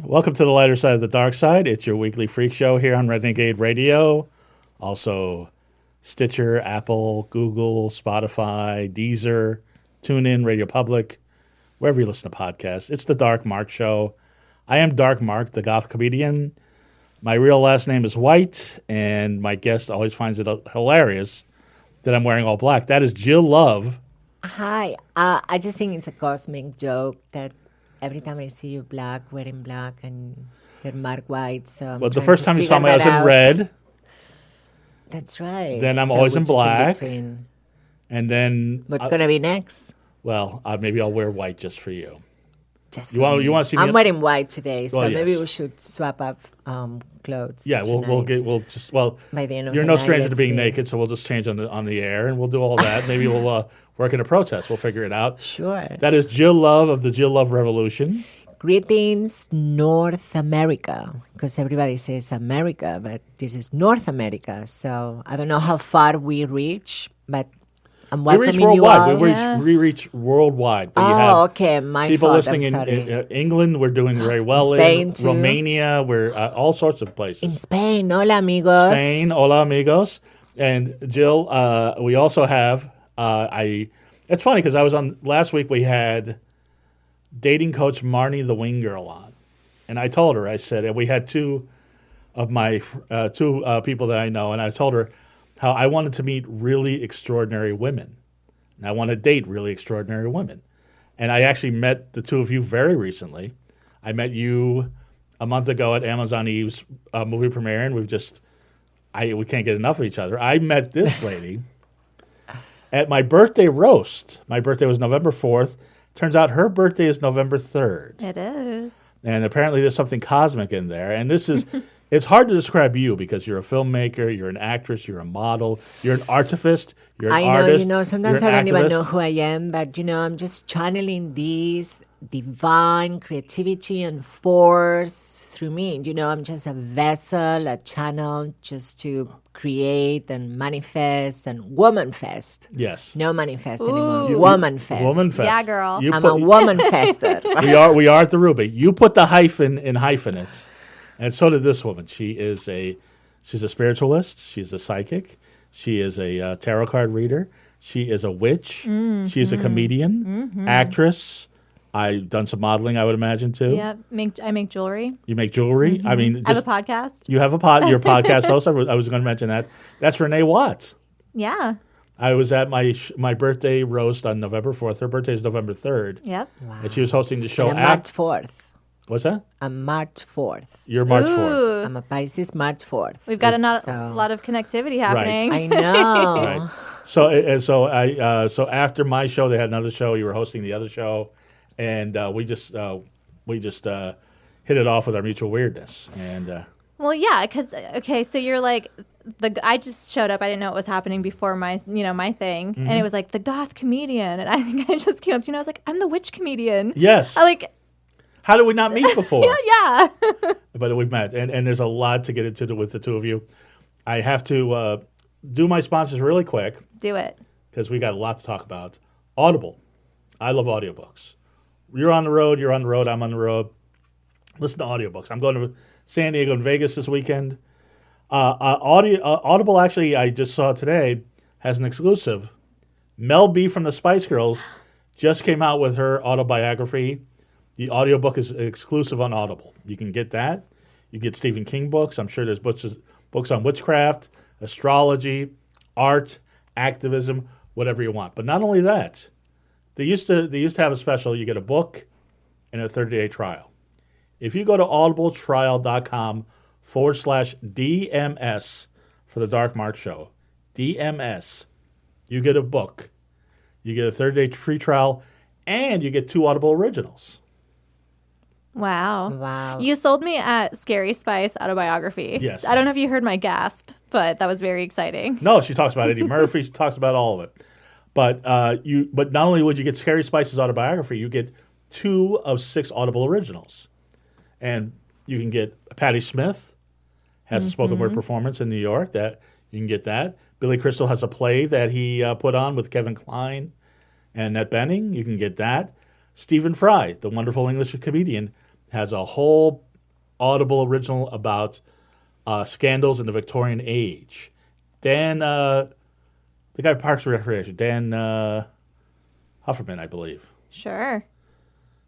Welcome to the lighter side of the dark side. It's your weekly freak show here on Renegade Radio. Also, Stitcher, Apple, Google, Spotify, Deezer, TuneIn, Radio Public, wherever you listen to podcasts. It's the Dark Mark Show. I am Dark Mark, the goth comedian. My real last name is White, and my guest always finds it hilarious that I'm wearing all black. That is Jil Love. Hi. I just think it's a cosmic joke that every time I see you wearing black, and you're Mark White, so Well, the first time you saw me, I was in red. That's right. Then I'm so always in which is black. between. And then... What's going to be next? Well, maybe I'll wear white just for you. Just You want to see me? I'm wearing white today, so Well, maybe yes. we should swap up clothes. Yeah, we'll by the end of you're the no night, stranger to let's being see. naked, so we'll just change on the air, and we'll do all that. Maybe we'll work in a protest. We'll figure it out. Sure. That is Jil Love of the Jil Love Revolution. Greetings, North America, because everybody says America, but this is North America. So I don't know how far we reach, but I'm We welcoming reach you worldwide. all. We reach worldwide. But you have Okay, my people fault. listening I'm sorry. in England. We're doing very well Spain, in too. Romania. We're all sorts of places. In Spain, hola amigos. Spain, hola amigos. And Jill, we also have, it's funny because I was on, last week we had dating coach Marnie the Wing Girl on. And I told her, I said, and we had two of my, people that I know, and I told her how I wanted to meet really extraordinary women. And I want to date really extraordinary women. And I actually met the two of you very recently. I met you a month ago at Amazon Eve's movie premiere, and we can't get enough of each other. I met this lady at my birthday roast. My birthday was November 4th. Turns out her birthday is November 3rd. It is. And apparently there's something cosmic in there. And this is, it's hard to describe you because you're a filmmaker, you're an actress, you're a model, you're an artivist, you're an artist. Sometimes you're I an don't even activist. know who I am, but, I'm just channeling this divine creativity and force through me. I'm just a vessel, a channel just to create and manifest and woman-fest. Yes. No manifest Ooh. anymore. Woman-fest. Woman-fest. Yeah, girl. I'm a woman-fester. We are at the Ruby. You put the hyphen in hyphenates. And so did this woman. She's a spiritualist. She's a psychic. She is a tarot card reader. She is a witch. Mm-hmm. She's a comedian, actress. I've done some modeling, I would imagine, too. Yeah, I make jewelry. You make jewelry. I mean, I have a podcast. You have your podcast host. I was going to mention that. That's Renee Watt. Yeah. I was at my birthday roast on November 4th. Her birthday is November 3rd. Yep. Wow. And she was hosting the show And I'm March 4th. What's that? I'm March 4th. You're March 4th. Ooh. I'm a Pisces March 4th. We've got a So- lot of connectivity happening. I know. Right. So after my show, they had another show. You were hosting the other show, and we just hit it off with our mutual weirdness. And Well, yeah, because so you're like I just showed up. I didn't know what was happening before my thing, and it was like the goth comedian, and I think I just came up to you, and I was like, I'm the witch comedian. yes, I like how did we not meet before? yeah. But we've met, and there's a lot to get into with the two of you. I have to do my sponsors really quick Do it. because we got a lot to talk about. Audible. I love audiobooks. You're on the road. I'm on the road. Listen to audiobooks. I'm going to San Diego and Vegas this weekend. Audible, actually, I just saw today, has an exclusive. Mel B from the Spice Girls just came out with her autobiography. The audiobook is exclusive on Audible. You can get that. You get Stephen King books. I'm sure there's books on witchcraft, astrology, art, activism, whatever you want. But not only that, they used to have a special. You get a book and a 30-day trial. If you go to audibletrial.com/DMS for the Dark Mark Show, DMS, you get a book, you get a 30-day free trial, and you get 2 Audible originals. Wow. Wow. You sold me at Scary Spice autobiography. Yes. I don't know if you heard my gasp, but that was very exciting. No, she talks about Eddie Murphy. She talks about all of it. But but not only would you get Scary Spice's autobiography, you get 2 of 6 Audible originals. And you can get Patti Smith has a spoken word performance in New York. That you can get that. Billy Crystal has a play that he put on with Kevin Kline and Annette Bening. You can get that. Stephen Fry, the wonderful English comedian, has a whole Audible original about scandals in the Victorian age. Dan, the guy from Parks and Recreation, Dan Hufferman, I believe. Sure.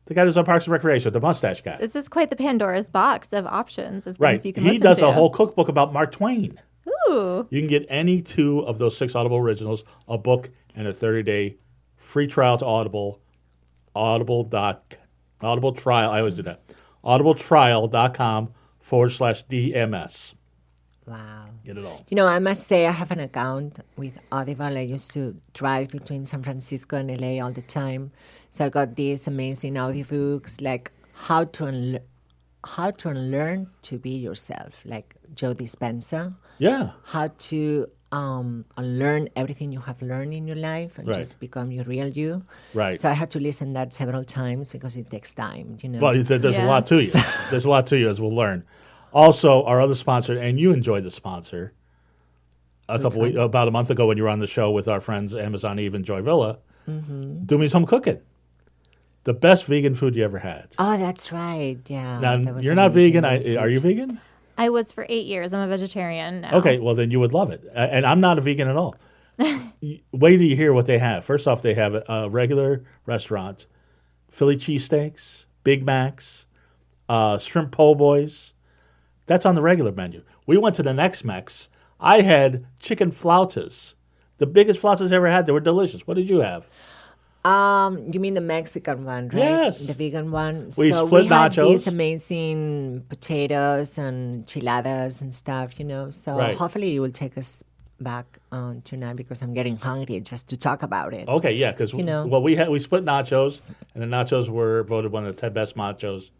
The guy who's on Parks and Recreation, the mustache guy. This is quite the Pandora's box of options of things Right. you can He listen does to. a whole cookbook about Mark Twain. Ooh. You can get any 2 of those 6 Audible originals, a book, and a 30-day free trial to Audible. Audible trial. I always do that. audibletrial.com/DMS. Wow. Get it all. You know, I must say I have an account with Audible. I used to drive between San Francisco and LA all the time. So I got these amazing audiobooks like how to unlearn to be yourself, like Joe Dispenza. Yeah. How to unlearn everything you have learned in your life and Right. just become your real you. Right. So I had to listen that several times because it takes time, you know. Well, there's a Yeah. lot to you. There's a lot to you, as we'll learn. Also, our other sponsor, and you enjoyed the sponsor about a month ago when you were on the show with our friends Amazon Eve and Joy Villa. Mm-hmm. Do Me Some Cooking. The best vegan food you ever had. Oh, that's right. Yeah. Now, that was you're not amazing. vegan. That was Are you sweet. vegan? I was for 8 years. I'm a vegetarian now. Okay, well, then you would love it. And I'm not a vegan at all. Wait till you hear what they have. First off, they have a regular restaurant, Philly cheesesteaks, Big Macs, shrimp po' boys. That's on the regular menu. We went to the next Mex. I had chicken flautas. The biggest flautas I ever had. They were delicious. What did you have? You mean the Mexican one, right? Yes. The vegan one. We so split we had nachos. these amazing potatoes and chiladas and stuff, you know. So Right. hopefully you will take us back tonight because I'm getting hungry just to talk about it. Okay, yeah, because You know. we split nachos, and the nachos were voted one of the 10 best nachos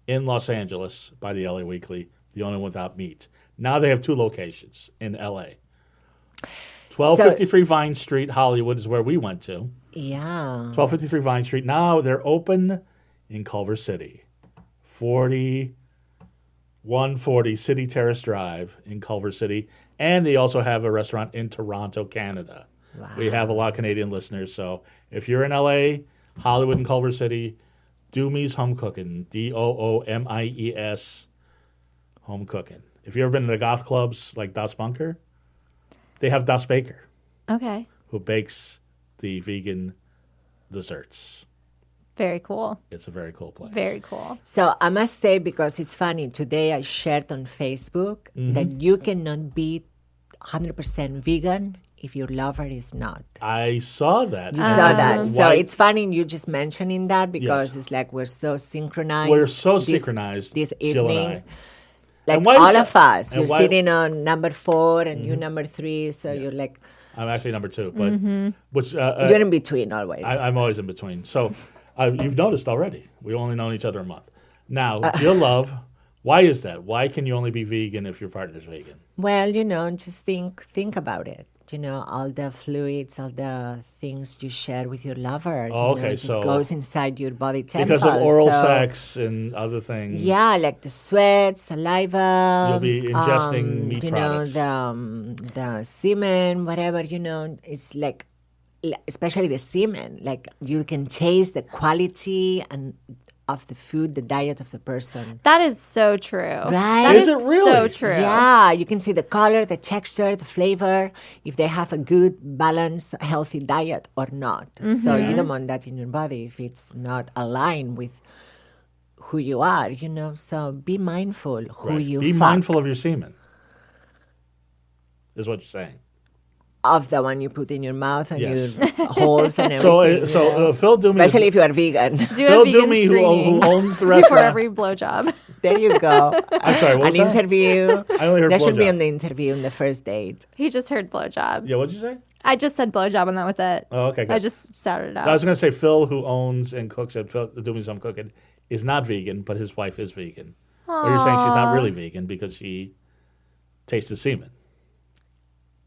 in Los Angeles by the LA Weekly, the only one without meat. Now they have 2 locations in LA. 1253 Vine Street, Hollywood is where we went to. Yeah. 1253 Vine Street. Now they're open in Culver City. 140 City Terrace Drive in Culver City. And they also have a restaurant in Toronto, Canada. Wow. We have a lot of Canadian listeners. So if you're in LA, Hollywood, and Culver City, Doomies Home Cooking. DOOMIES Home Cooking. If you've ever been to the goth clubs like Das Bunker, they have Das Baker, Okay. who bakes the vegan desserts. Very cool. It's a very cool place. Very cool. So I must say, because it's funny, today I shared on Facebook Mm-hmm. that you cannot be 100% vegan if your lover is not. I saw that. You saw that. So Why- it's funny you just mentioning that because Yes. it's like we're so synchronized. We're so synchronized, This Jill and evening. I. Like And why is all that- of us. and You're why- sitting on number 4 and you number 3. So you're like, I'm actually number 2, but which you're in between always. I'm always in between. So you've noticed already. We've only known each other a month. Now, Jill Love, why is that? Why can you only be vegan if your partner's vegan? Well, you know, just think about it. You know, all the fluids, all the things you share with your lover, Oh, you okay, know, it just so- goes inside your body temple. Because of oral so, sex and other things. Yeah, like the sweat, saliva. You'll be ingesting meat you products. know, the semen, whatever, you know, it's like, especially the semen, like you can taste the quality and of the food, the diet of the person. That is so true. Right? That Is is it really? so true. Yeah, you can see the color, the texture, the flavor, if they have a good, balanced, healthy diet or not. So you don't want that in your body if it's not aligned with who you are, you know. So be mindful who Right. you Be fuck. mindful of your semen, is what you're saying. Of the one you put in your mouth and Yes. your holes and So, everything. you know. Phil Doomey, Especially if you are vegan. Do a Phil vegan Doomey, screening who owns the before restaurant. every blowjob. There you go. I'm sorry, what An was that? interview. I only heard That should be blowjob. on the interview on the first date. He just heard blowjob. Yeah, what'd you say? I just said blowjob and that was it. Oh, okay, good. I just started it out. I was going to say Phil, who owns and cooks at Phil Doomey Some Cooking, is not vegan, but his wife is vegan. Or you're saying she's not really vegan because she tastes the semen.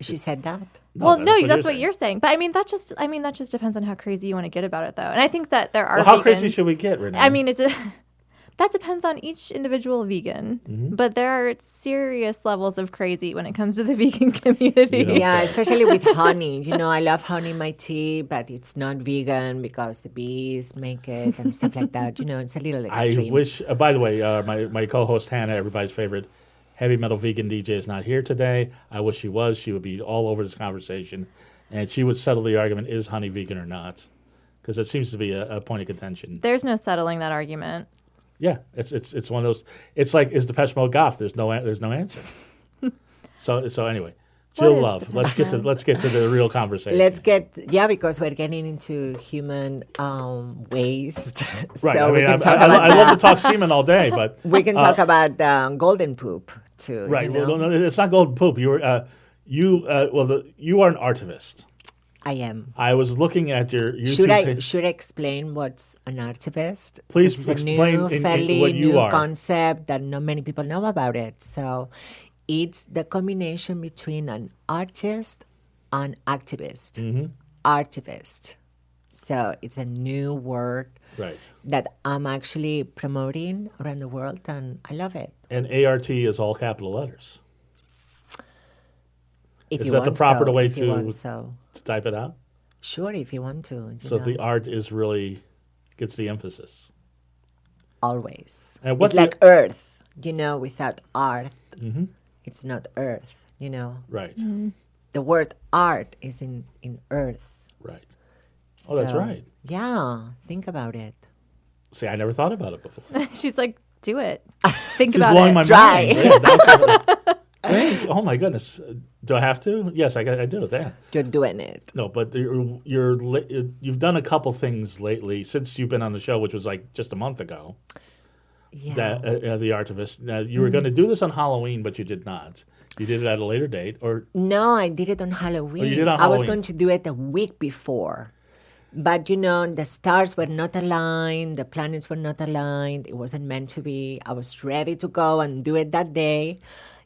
She said that. Well, no, that's what saying. you're saying. But I mean, that just depends on how crazy you want to get about it, though. And I think that there are Well, how vegans. crazy should we get, Renee? I mean, That depends on each individual vegan. But there are serious levels of crazy when it comes to the vegan community. You know? Yeah, Okay. especially with honey. I love honey in my tea, but it's not vegan because the bees make it and stuff like that. It's a little extreme. I wish, by the way, my co-host Hannah, everybody's favorite heavy metal vegan DJ, is not here today. I wish she was. She would be all over this conversation, and she would settle the argument: is honey vegan or not? Because it seems to be a point of contention. There's no settling that argument. Yeah, it's one of those. It's like, is Depeche Mode goth? There's no answer. So anyway, Jil What is Love. Depeche Let's get to the real conversation. Because we're getting into human waste. Right. So I we mean, can talk I about love to talk semen all day, but we can talk about golden poop too. right. Well, no, it's not golden poop. You are you are an artivist. I am. I was looking at your YouTube page. Should I explain what's an artivist? Please This is a explain new, in fairly what you new are. concept that not many people know about it. So it's the combination between an artist and activist. Mm-hmm. Artivist. So it's a new word Right. that I'm actually promoting around the world, and I love it. And ART is all capital letters. If Is you that the want proper so, way if you to- want so. To type it out. Sure, if you want to. You So know, the art is really gets the emphasis. always. And what It's like earth, without art, it's not earth, Right. The word art is in earth. Right. Oh, that's So, right. Yeah, think about it. See, I never thought about it before. She's like, do it. Think She's about blowing it. my Try. mind. Yeah, that's- oh my goodness. Do I have to? Yes, I do. Yeah. You're doing it. No, but you've done a couple things lately since you've been on the show, which was like just a month ago. Yeah. That the Artivist. Now you were going to do this on Halloween, but you did not. You did it at a later date, or No, I did it on Halloween. Oh, you did on I was Halloween. going to do it a week before. But the stars were not aligned, the planets were not aligned, it wasn't meant to be. I was ready to go and do it that day.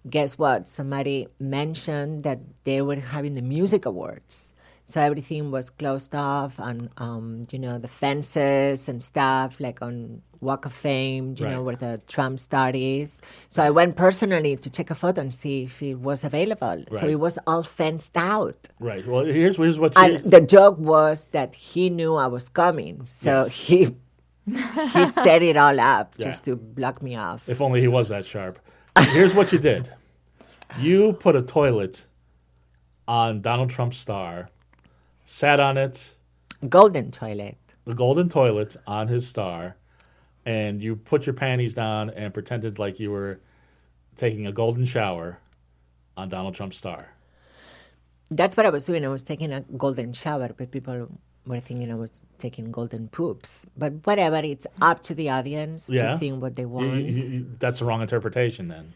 Guess what? Somebody mentioned that they were having the music awards. So everything was closed off, and the fences and stuff, like on Walk of Fame, Right. where the Trump star is. So I went personally to take a photo and see if it was available. So Right. it was all fenced out. right. Well, here's what And you. the joke was that he knew I was coming, so Yes. he set it all up Yeah. just to block me off. If only he was that sharp. Here's what you did. You put a toilet on Donald Trump's star, sat on it, Golden toilet. the golden toilet on his star, and you put your panties down and pretended like you were taking a golden shower on Donald Trump's star. That's what I was doing. I was taking a golden shower, but people were thinking I was taking golden poops. But whatever, it's up to the audience Yeah. to think what they want. That's the wrong interpretation then.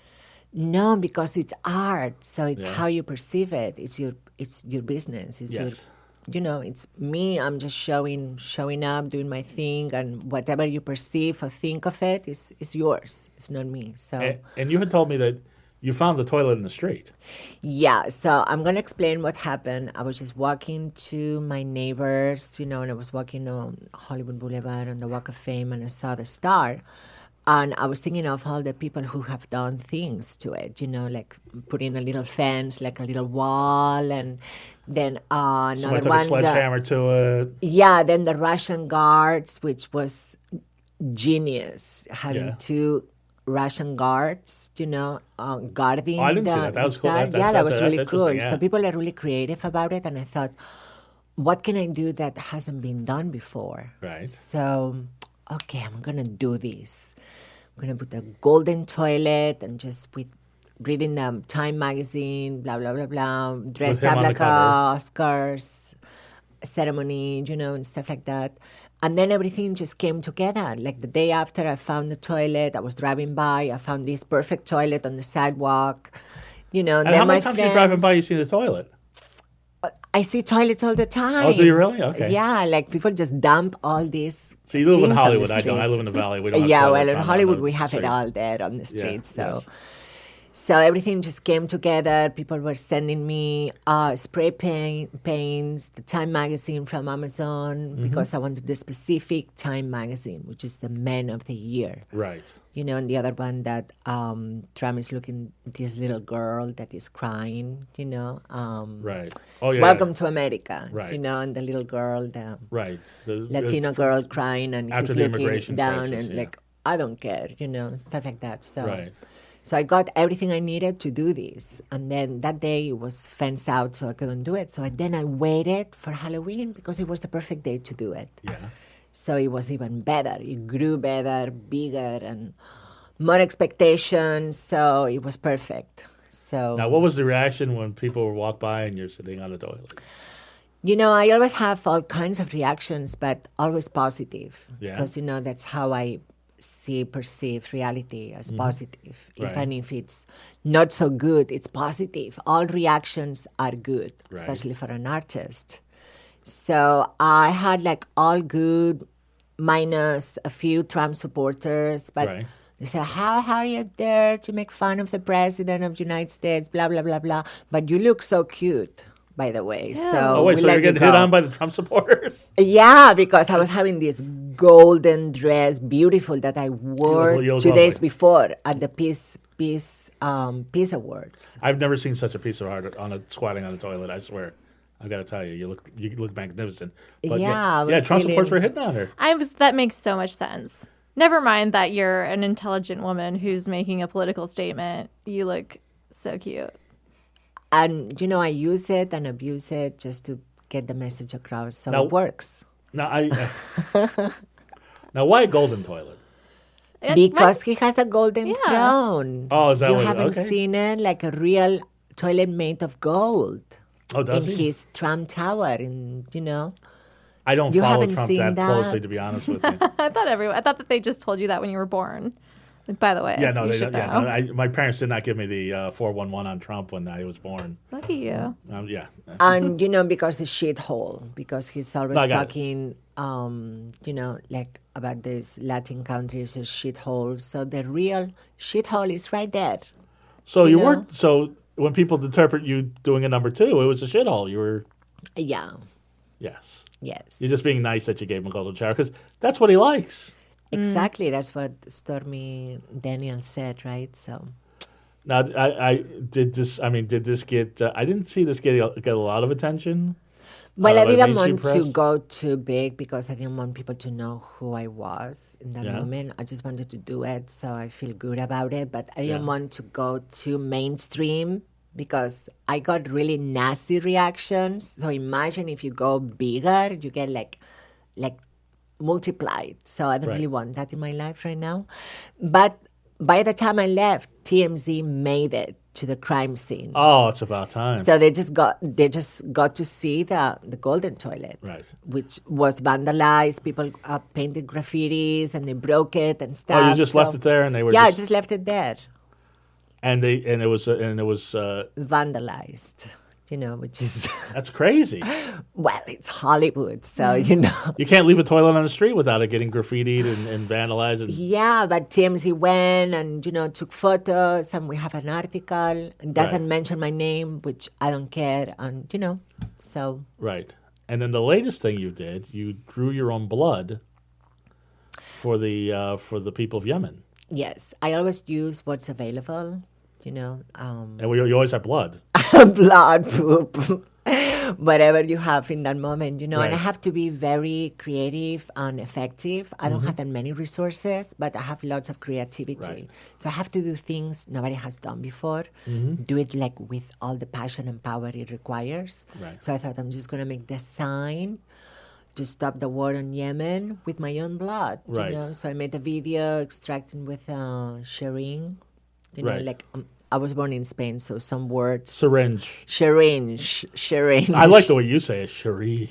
No, because it's art, so it's Yeah. how you perceive it. It's your business. It's Yes. it's me. I'm just showing up, doing my thing, and whatever you perceive or think of it is yours. It's not me. So And you had told me that you found the toilet in the street. yeah, so I'm gonna explain what happened. I was just walking to my neighbors, and I was walking on Hollywood Boulevard on the Walk of Fame, and I saw the star. And I was thinking of all the people who have done things to it, like putting a little fence, like a little wall, and then Somebody another took a one. sledgehammer to it. Yeah, then the Russian guards, which was genius, having Yeah. two Russian guards, guarding Oh, I didn't see the, that. That the was cool. star. That's- That was that's really cool. interesting, So yeah. people are really creative about it, and I thought, what can I do that hasn't been done before? Right. So, okay, I'm gonna do this. I'm gonna put a golden toilet and just reading the Time magazine, blah blah blah blah, dressed him up on the like a cover. Oscars ceremony, and stuff like that. And then everything just came together. Like the day after I found the toilet, I was driving by, I found this perfect toilet on the sidewalk. And then how my many times are you driving friends- by you see the toilet? I see toilets all the time. Oh, do you really? Okay. Yeah, like people just dump all these. So you live in things on the Hollywood. I don't. I streets. live in the valley. We don't have Yeah, well, toilets in on Hollywood the we have it street. all there on the Yeah, street. So, yes. So everything just came together. People were sending me spray paints, the Time magazine from Amazon, because I wanted the specific Time magazine, which is the Men of the Year. Right. You know, and the other one that Trump is looking at this little girl that is crying, you know. Right. Oh, yeah. Welcome to America. Right. You know, and the little girl, the Right. Latino girl crying, and after he's the looking immigration down crisis, and yeah. like, I don't care, you know, stuff like that. So. Right. So I got everything I needed to do this. And then that day it was fenced out, so I couldn't do it. So then I waited for Halloween because it was the perfect day to do it. Yeah. So it was even better. It grew better, bigger, and more expectations. So it was perfect. So Now, what was the reaction when people would walk by and you're sitting on the toilet? you know, I always have all kinds of reactions, but always positive. Yeah. Because, you know, that's how I perceive reality as positive. Right. Even if it's not so good, it's positive. All reactions are good, Right. especially for an artist. So I had like all good, minus a few Trump supporters, but Right. they said, how are you there to make fun of the president of the United States, blah, blah, blah, blah. But you look so cute, by the way. Yeah. So Oh, wait, we so let you're you getting hit go. on by the Trump supporters? Yeah, because I was having this golden dress, beautiful, that I wore You look 2 days lovely. before at the Peace Awards. I've never seen such a piece of art squatting on a toilet, I swear. I've got to tell you, you look magnificent. But Yeah, I yeah, was Trump supporters feeling- were hitting on her. That makes so much sense. Never mind that you're an intelligent woman who's making a political statement. You look so cute. And, you know, I use it and abuse it just to get the message across. So Now- it works. Now, now why a golden toilet? Because he has a golden Yeah. throne. Oh, is that you what- haven't okay. seen it? Like a real toilet made of gold. Oh, does in he? his Trump Tower, in, you know. I don't You follow haven't Trump seen that that? closely, to be honest with you. I thought that they just told you that when you were born. Like, by the way, Yeah, no, you they should don't. Yeah, know. no, my parents did not give me the 411 on Trump when I was born. Look at you. Yeah. And, you know, because the shithole, because he's always No, I got it. talking, you know, like about these Latin countries as shitholes. So the real shithole is right there. So you know? weren't. So when people interpret you doing a number two, it was a shithole. You were. Yeah. Yes. Yes. You're just being nice that you gave him a golden shower because that's what he likes. Exactly. That's what Stormy Daniels said, right? So. Now, I did this. I mean, did this get? I didn't see this get a lot of attention. Well, I by the didn't mainstream want to press? go too big because I didn't want people to know who I was in that Yeah. moment. I just wanted to do it, so I feel good about it. But I didn't Yeah. want to go too mainstream because I got really nasty reactions. So imagine if you go bigger, you get like multiplied. So I don't Right. really want that in my life right now. But by the time I left, TMZ made it to the crime scene. Oh, it's about time. So they just got to see the golden toilet, Right. which was vandalized. People painted graffitis and they broke it and stuff. Oh, you just left it there, and they were. Yeah, I just, just left it there, and it was vandalized. You know, which is that's crazy. well, it's Hollywood, so you know. You can't leave a toilet on the street without it getting graffitied and vandalized. And, Yeah, but TMZ went and, you know, took photos, and we have an article. It doesn't Right. mention my name, which I don't care, and, you know, so. right. And then the latest thing you did, you drew your own blood for the people of Yemen, Yes, I always use what's available, you know. and you always have blood. Blood, poop, whatever you have in that moment, you know. And I Right. have to be very creative and effective. I don't have that many resources, but I have lots of creativity. Right. So I have to do things nobody has done before. Do it like with all the passion and power it requires. Right. So I thought I'm just gonna make the sign to stop the war in Yemen with my own blood. Right. You know, so I made a video extracting with Shireen. You know, Right. like I was born in Spain, so some words. Syringe. Shireen. I like the way you say it, sharish.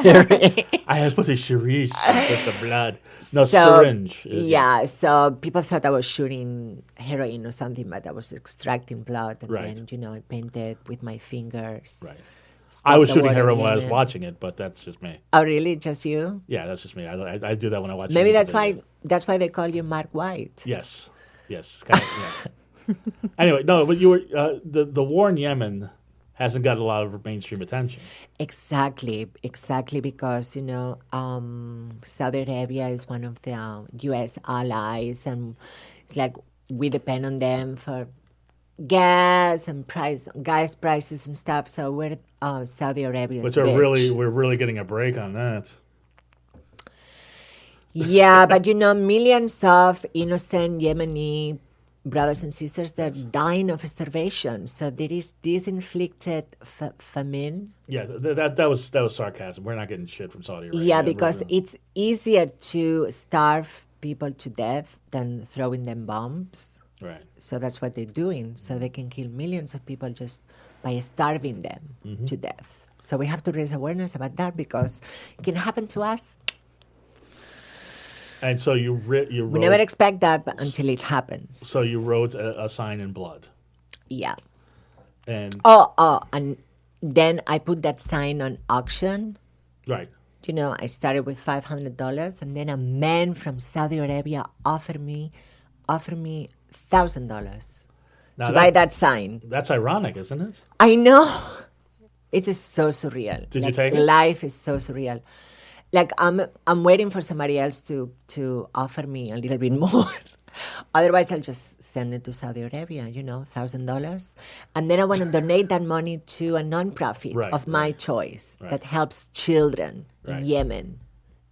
Shireen. I had to put a sharish with the blood. No, So, syringe. Yeah, so people thought I was shooting heroin or something, but I was extracting blood. And Right. then, you know, I painted with my fingers. Right. Stop I was the shooting war in heroin when I was Yemen. watching it, but that's just me. Oh, really? Just you? Yeah, that's just me. I do that when I watch. Maybe music that's videos. why they call you Mark White. Yes. Yes. Kind of, yeah. Anyway, no, but you were the war in Yemen hasn't got a lot of mainstream attention. Exactly, because Saudi Arabia is one of the U.S. allies, and it's like we depend on them for gas prices and stuff. So we're Saudi Arabia's Which are bitch. we're really getting a break on that. Yeah, but millions of innocent Yemeni brothers and sisters that are dying of starvation. So there is this inflicted famine. Yeah, that was sarcasm. We're not getting shit from Saudi Arabia. Yeah, because it's easier to starve people to death than throwing them bombs. Right. So that's what they're doing. So they can kill millions of people just by starving them to death. So we have to raise awareness about that because it can happen to us. And so you wrote. We never expect that until it happens. So you wrote a sign in blood. Yeah. And And then I put that sign on auction. right. I started with $500, and then a man from Saudi Arabia offered me $1,000 to buy that sign. That's ironic, isn't it? I know. It is so surreal. Did you take it? Life is so surreal. Like I'm waiting for somebody else to offer me a little bit more. Otherwise, I'll just send it to Saudi Arabia, $1,000. And then I want to donate that money to a nonprofit of my choice that helps children in Yemen.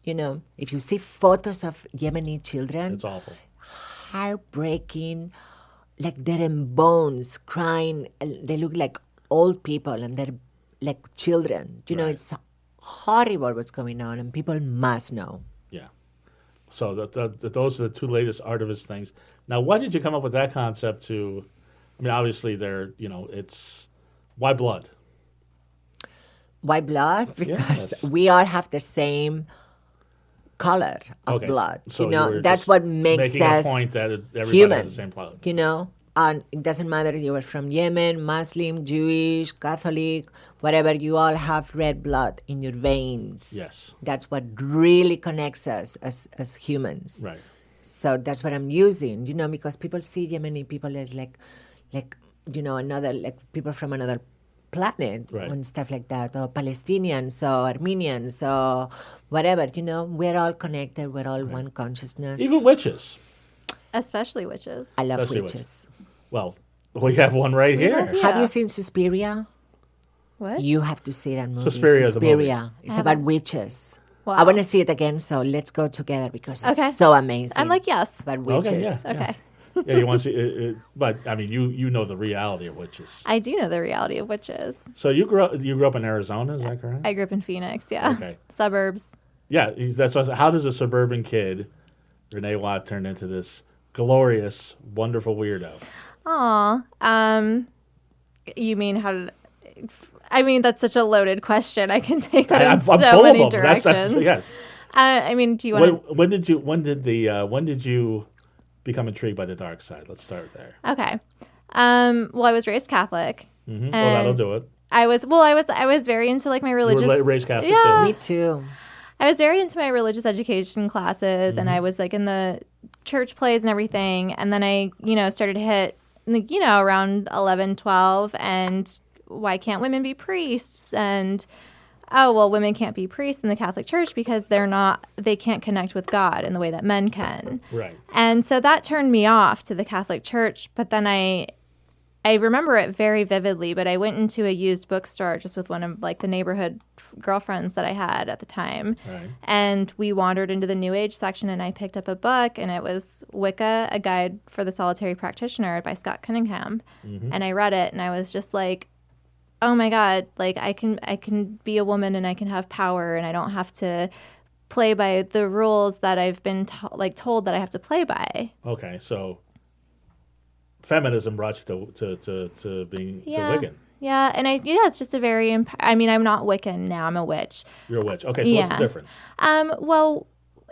If you see photos of Yemeni children, It's awful. heartbreaking, like they're in bones, crying. They look like old people and they're like children. It's horrible what's going on, and people must know. Yeah. So those are the two latest ARTivist things. Now, why did you come up with that concept to? I mean, obviously, it's why blood? Why blood? Because Yes. we all have the same color of Okay, blood. so you were That's just what makes making us a point that everybody human. has the same blood. And it doesn't matter if you are from Yemen, Muslim, Jewish, Catholic, whatever. You all have red blood in your veins. Yes. That's what really connects us as humans. Right. So that's what I'm using, because people see Yemeni people as like another, like people from another planet and stuff like that, or Palestinians or Armenians or whatever, we're all connected, we're all one consciousness. Even witches. Especially witches. I love Especially witches. Well, we have one right here. Yeah. Have you seen Suspiria? What? You have to see that movie. Suspiria is a movie. It's about witches. Wow. I want to see it again, so let's go together because it's Okay. so amazing. I'm like, yes. about witches. yeah. Okay. Yeah, you want to see but I mean, you know the reality of witches. I do know the reality of witches. So you grew up in Arizona, is that correct? I grew up in Phoenix, yeah. Okay. Suburbs. Yeah, that's what I was, how does a suburban kid, Renee Watt, turn into this glorious, wonderful weirdo? Aw. You mean how did... I mean, that's such a loaded question. I can take that in so full many of them. directions. Yes. I mean, do you want to... When did you become intrigued by the dark side? Let's start there. Okay. Well, I was raised Catholic. Well, that'll do it. I was very into like my religious... You were raised Catholic Yeah. Me too. I was very into my religious education classes, and I was like in the church plays and everything. And then I, started to hit, around 11, 12, and why can't women be priests? And, oh, well, women can't be priests in the Catholic Church because they can't connect with God in the way that men can. Right. And so that turned me off to the Catholic Church. But then I remember it very vividly, but I went into a used bookstore just with one of like the neighborhood girlfriends that I had at the time. Right. And we wandered into the New Age section and I picked up a book and it was Wicca, A Guide for the Solitary Practitioner by Scott Cunningham. And I read it and I was just like, oh my God, like I can be a woman and I can have power and I don't have to play by the rules that I've been told that I have to play by. Okay, so feminism brought you to being to Wiccan. Yeah, and it's just a very. I mean, I'm not Wiccan now. I'm a witch. You're a witch. Okay, so what's the difference? Well,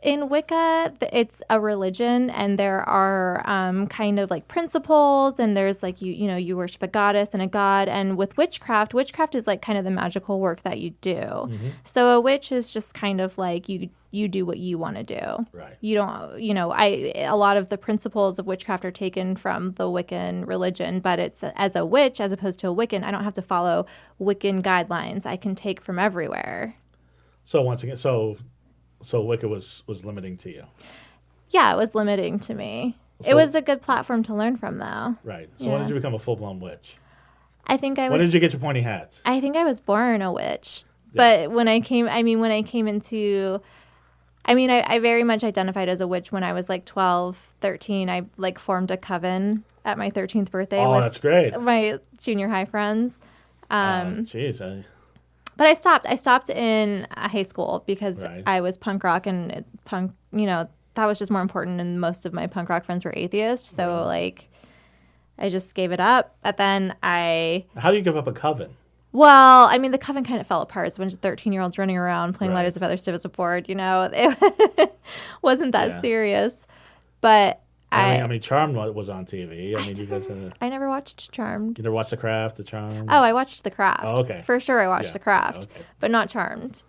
in Wicca, it's a religion, and there are kind of like principles, and there's like you worship a goddess and a god. And with witchcraft is like kind of the magical work that you do. Mm-hmm. So a witch is just kind of like you do what you want to do. Right. You don't, a lot of the principles of witchcraft are taken from the Wiccan religion, but it's as a witch as opposed to a Wiccan, I don't have to follow Wiccan guidelines. I can take from everywhere. So once again, so Wicca was limiting to you. Yeah, it was limiting to me. So, it was a good platform to learn from, though. Right. So Yeah. when did you become a full-blown witch? I think When did you get your pointy hats? I think I was born a witch. Yeah. But when I came into, I very much identified as a witch when I was like 12, 13. I like formed a coven at my 13th birthday Oh, with that's great. my junior high friends. Jeez. But I stopped in high school because Right. I was punk rock, and punk, that was just more important, and most of my punk rock friends were atheists. So like, I just gave it up. But then How do you give up a coven? the coven kind of fell apart. It's a bunch of 13-year-olds running around playing Right. Letters of Other Support. It wasn't that Yeah. serious. But I mean, Charmed was on TV. I mean, you guys I never watched Charmed. you never watched The Craft, The Charmed? Oh, I watched The Craft. Oh, okay. For sure I watched Yeah. The Craft, Okay. but not Charmed.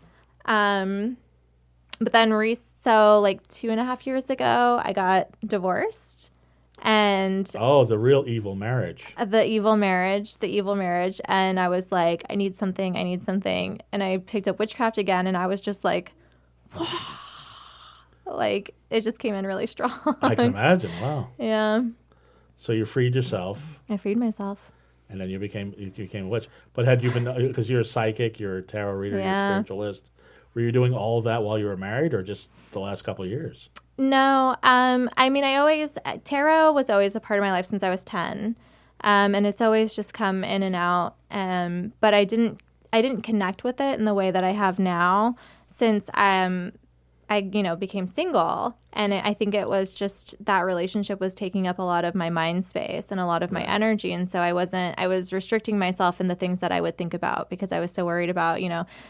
But then, so like 2.5 years ago, I got divorced. And Oh, the real evil marriage. the evil marriage. And I was like, I need something. And I picked up witchcraft again, and I was just like, like, it just came in really strong. I can imagine. Wow. Yeah. So you freed yourself, I freed myself. and then you became a witch. But had you been, because you're a psychic, you're a tarot reader, you're a Yeah. spiritualist, were you doing all of that while you were married, or just the last couple of years? No, tarot was always a part of my life since I was 10. And it's always just come in and out. But I didn't connect with it in the way that I have now since I became single. And I think it was just that relationship was taking up a lot of my mind space and a lot of my energy. And so I was restricting myself in the things that I would think about because I was so worried about,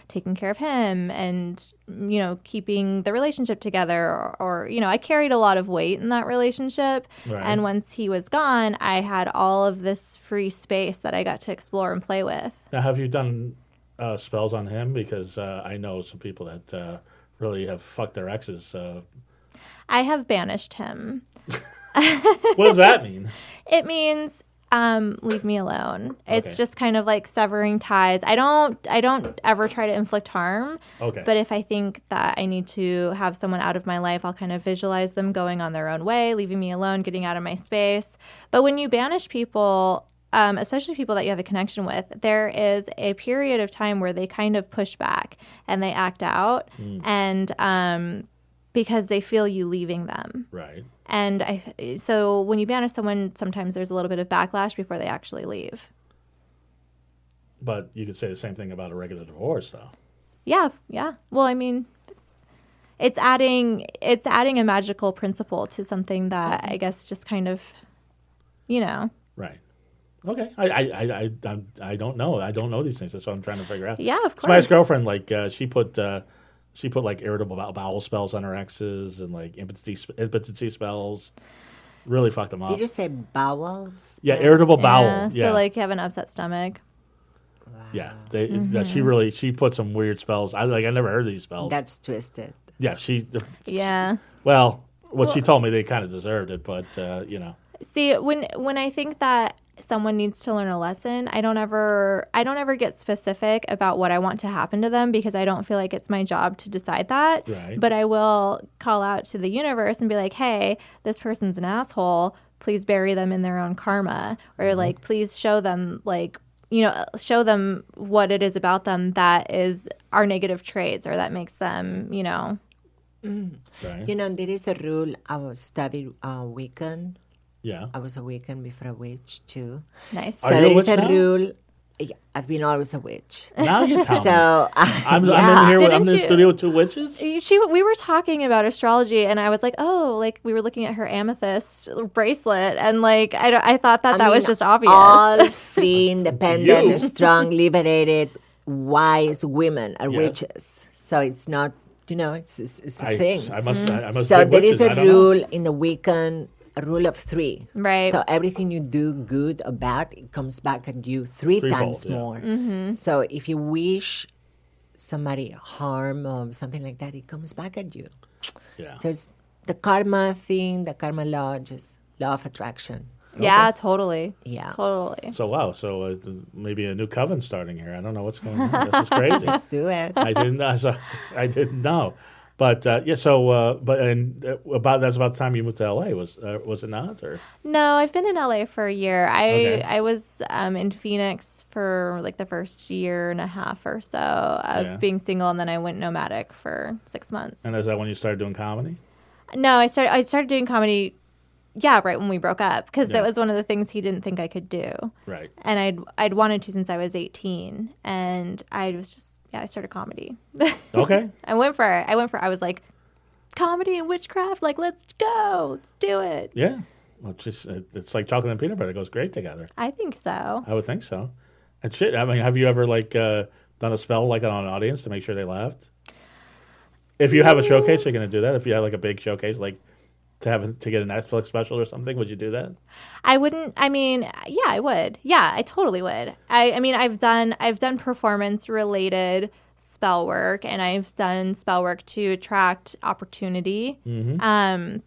taking care of him and, keeping the relationship together or I carried a lot of weight in that relationship. Right. And once he was gone, I had all of this free space that I got to explore and play with. Now, have you done spells on him? Because I know some people that really have fucked their exes. I have banished him. What does that mean? It means leave me alone. It's Okay. just kind of like severing ties. I don't ever try to inflict harm. Okay. But if I think that I need to have someone out of my life, I'll kind of visualize them going on their own way, leaving me alone, getting out of my space. But when you banish people, especially people that you have a connection with, there is a period of time where they kind of push back and they act out, and because they feel you leaving them. Right. And so when you banish someone, sometimes there's a little bit of backlash before they actually leave. But you could say the same thing about a regular divorce, though. Yeah. Well, I mean, it's adding a magical principle to something that I guess just kind of, Right. Okay. I don't know. I don't know these things. That's what I'm trying to figure out. Yeah, of So my course. ex-girlfriend, like, she put like irritable bowel spells on her exes and like impotency spells. Really fucked them up. Did you say bowels? Yeah, irritable bowel. Yeah. Yeah. So like you have an upset stomach. Yeah. She put some weird spells. I never heard of these spells. That's twisted. Yeah. Yeah. Well, she told me they kind of deserved it, but See, when I think that someone needs to learn a lesson, I don't ever get specific about what I want to happen to them because I don't feel like it's my job to decide that. Right. But I will call out to the universe and be like, "Hey, this person's an asshole. Please bury them in their own karma." Or like, please show them show them what it is about them that is our negative traits or that makes them, right. There is a rule. I studied Wiccan. Yeah. I was a Wiccan before a witch too. nice. Are So you a there is witch a now? rule. Yeah, I've been always a witch. Now you tell me. So I'm yeah. in here. I'm in Didn't the you- studio with two witches. We were talking about astrology, and I was like, "Oh, like we were looking at her amethyst bracelet," and like I thought that was just obvious. All free, independent, You. strong, liberated, wise women are Yeah. witches. So it's not You know, it's a thing. I must So be there is witches. I a don't know. rule in the Wiccan, a rule of 3. Right. So everything you do, good or bad, it comes back at you three Threefold, times yeah. more. So if you wish somebody harm or something like that, it comes back at you. Yeah. So it's the karma thing, the karma law, just law of attraction. Yeah, totally. Yeah. Totally. So wow. So maybe a new coven starting here. I don't know what's going on. This is crazy. Let's do it. I didn't. I didn't know. But yeah. So that's about the time you moved to LA. Was it not? Or No, I've been in LA for a year. Okay. I was in Phoenix for like the first year and a half or so of Yeah. being single, and then I went nomadic for 6 months. and is that when you started doing comedy? No, I started doing comedy. Yeah, right when we broke up, because Yeah. it was one of the things he didn't think I could do, Right. and I'd wanted to since I was 18, and I was just I started comedy. Okay. I went for it. I was like, comedy and witchcraft, like let's go, let's do it. Yeah. Well, it's like chocolate and peanut butter. It goes great together. I think so. I would think so. And shit. I mean, have you ever done a spell like on an audience to make sure they laughed? If you have a showcase, you're going to do that. If you have like a big showcase, like to get a Netflix special or something, would you do that? I wouldn't. I mean, yeah, I would. Yeah, I totally would. I mean, I've done performance related spell work, and I've done spell work to attract opportunity. Mm-hmm.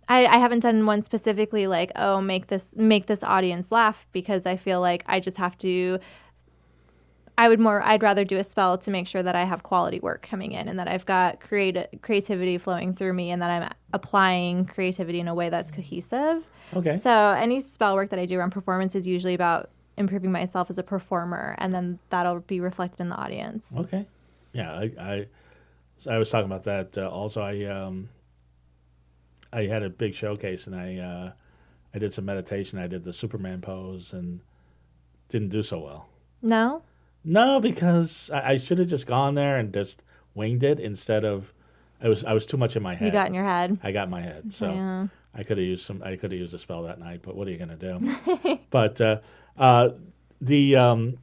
I haven't done one specifically like, oh, make this audience laugh, because I feel like I just have to. I'd rather do a spell to make sure that I have quality work coming in, and that I've got creativity flowing through me, and that I'm applying creativity in a way that's cohesive. Okay. So any spell work that I do around performance is usually about improving myself as a performer, and then that'll be reflected in the audience. Okay. Yeah, I was talking about that also. I had a big showcase, and I did some meditation. I did the Superman pose and didn't do so well. No? No, because I should have just gone there and just winged it instead of I was too much in my head. You got in your head. I got in my head. So Yeah. I could have used a spell that night, but what are you gonna do? But I didn't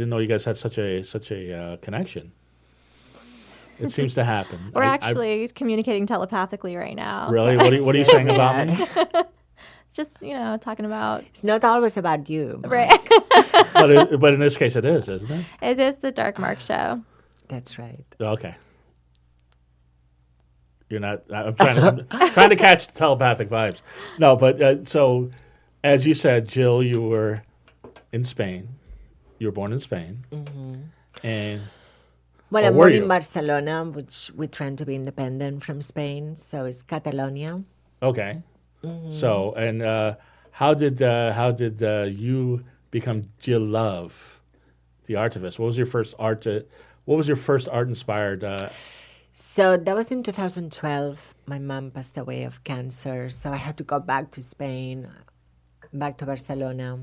know you guys had such a connection. It seems to happen. We're actually communicating telepathically right now. Really? So What are you saying about me? just, talking about. It's not always about you. Mom. Right. But in this case, it is, isn't it? It is the Dark Mark Show. That's right. Okay. You're not. I'm trying to catch telepathic vibes. No, but so as you said, Jill, you were in Spain. You were born in Spain, and Well, Or I'm were born you? in Barcelona, which we're trying to be independent from Spain, so it's Catalonia. okay. So and how did you become Jil Love, the ARTivist? What was your first art inspired? So that was in 2012. My mom passed away of cancer, so I had to go back to Spain, back to Barcelona.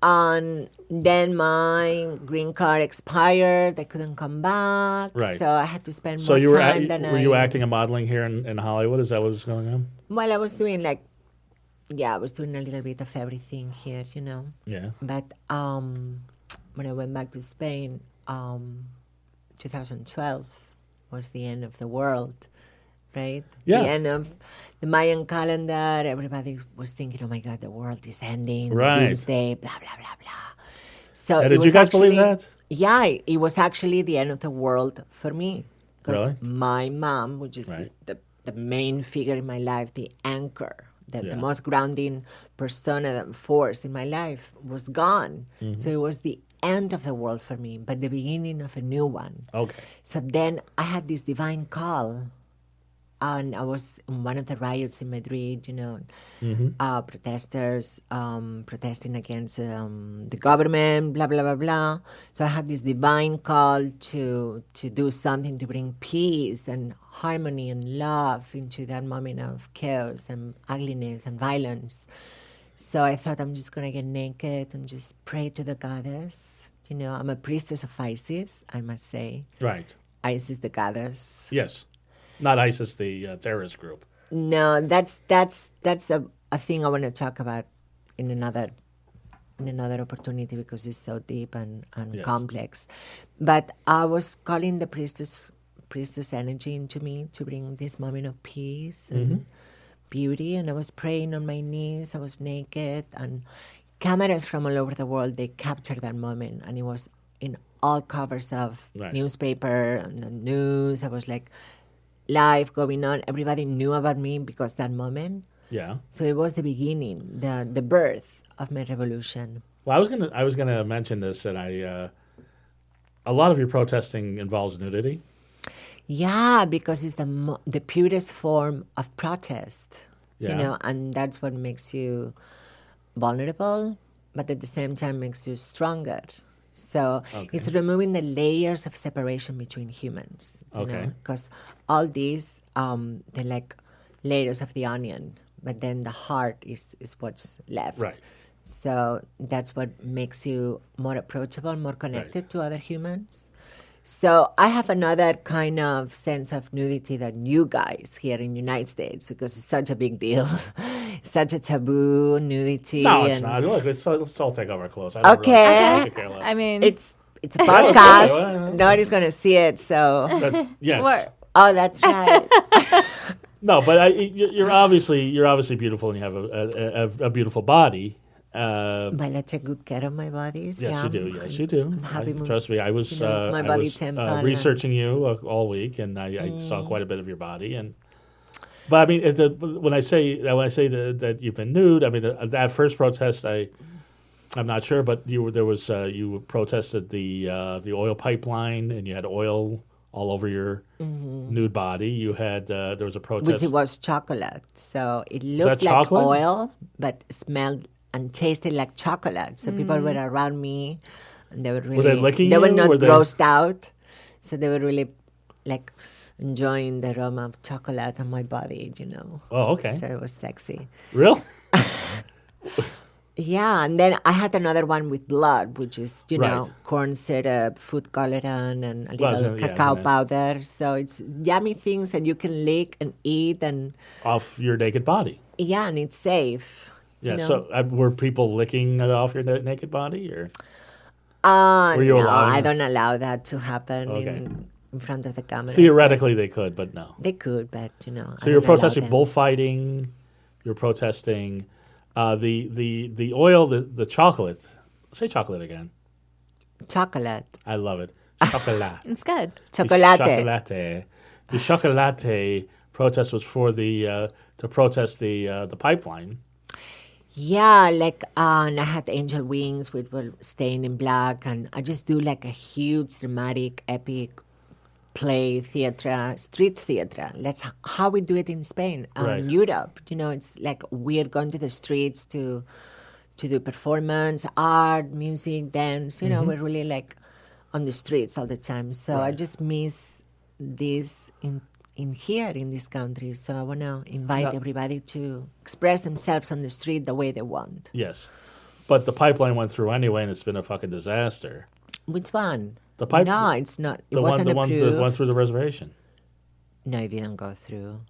And then my green card expired. I couldn't come back, Right. so I had to spend So more you were time than were you acting and modeling here in Hollywood? Is that what was going on? Well, I was doing I was doing a little bit of everything here, Yeah. But when I went back to Spain, 2012 was the end of the world, right? Yeah. The end of the Mayan calendar. Everybody was thinking, oh my God, the world is ending, Right. doomsday, blah, blah, blah, blah. So Did it you was guys believe that? Yeah, it was actually the end of the world for me. Because Really? my mom, which is Right. the main figure in my life, the anchor, the Yeah. most grounding persona, the force in my life, was gone. Mm-hmm. So it was the end of the world for me, but the beginning of a new one. Okay. So then I had this divine call, and I was in one of the riots in Madrid, protesters protesting against the government, blah, blah, blah, blah. So I had this divine call to do something to bring peace and harmony and love into that moment of chaos and ugliness and violence. So I thought, I'm just going to get naked and just pray to the goddess. I'm a priestess of Isis, I must say. Right. Isis, the goddess. Yes. Not ISIS, the terrorist group. No, that's a thing I want to talk about in another in another opportunity because it's so deep and Yes. complex. But I was calling the priestess energy into me to bring this moment of peace and beauty. And I was praying on my knees. I was naked, and cameras from all over the world, they captured that moment, and it was in all covers of Right. newspaper and the news. I was like live going on. Everybody knew about me because that moment. Yeah. So it was the beginning, the birth of my revolution. Well, I was gonna mention this, and a lot of your protesting involves nudity. Yeah, because it's the purest form of protest, Yeah. and that's what makes you vulnerable, but at the same time makes you stronger. So it's removing the layers of separation between humans. Okay. Because all these, they're like layers of the onion, but then the heart is what's left. Right. So that's what makes you more approachable, more connected to other humans. So I have another kind of sense of nudity than you guys here in the United States because it's such a big deal, such a taboo, nudity. No, it's and not. Look, let's all take off our clothes. I don't Okay. Really, I could care less. I mean, It's a podcast. Well, Nobody's going to see it, so... But, yes. What? Oh, that's right. No, but you're obviously beautiful, and you have a beautiful body. But I take good care of my bodies. Yes, yeah. you do. Yes, you do. I'm happy. Trust me, I was it's my I body was temple. researching you all week, and I saw quite a bit of your body. But I mean, when I say that you've been nude, I mean that first protest, I'm not sure, but you protested the oil pipeline, and you had oil all over your nude body. You had there was a protest, Which it was chocolate. So it looked like chocolate? oil, but smelled and tasted like chocolate. So people were around me, and they were really... they licking They were you? not Were they- grossed out. So they were really, like, enjoying the aroma of chocolate on my body, Oh, okay. So it was sexy. Real? Yeah, and then I had another one with blood, which is, Right. corn syrup, food coloring, and a Well, little yeah, cacao yeah. powder. So it's yummy things that you can lick and eat, and Off your naked body. yeah, and it's safe. Yeah. you know? So were people licking it off your naked body, or? Were you No, allowing I it? don't allow that to happen Okay. in front of the camera. Theoretically, they could, but no. They could, but, I So you're don't allow protesting them. bullfighting. You're protesting the oil, the chocolate. Say chocolate again. Chocolate. I love it. Chocolate. it's good. Chocolate. Chocolate. The chocolate protest was for to protest the pipeline. Yeah, like, and I had angel wings, which were stained in black, and I just do like a huge, dramatic, epic play theater, street theater. That's how we do it in Spain and Right. Europe. It's like we're going to the streets to do performance, art, music, dance. We're really like on the streets all the time. So I Right. just miss this in here in this country. So I want to invite Yeah. everybody to express themselves on the street the way they want. Yes, but the pipeline went through anyway, and it's been a fucking disaster. Which one? The pipe- No, it's not. It The wasn't one approved. that went through the reservation. No, it didn't go through.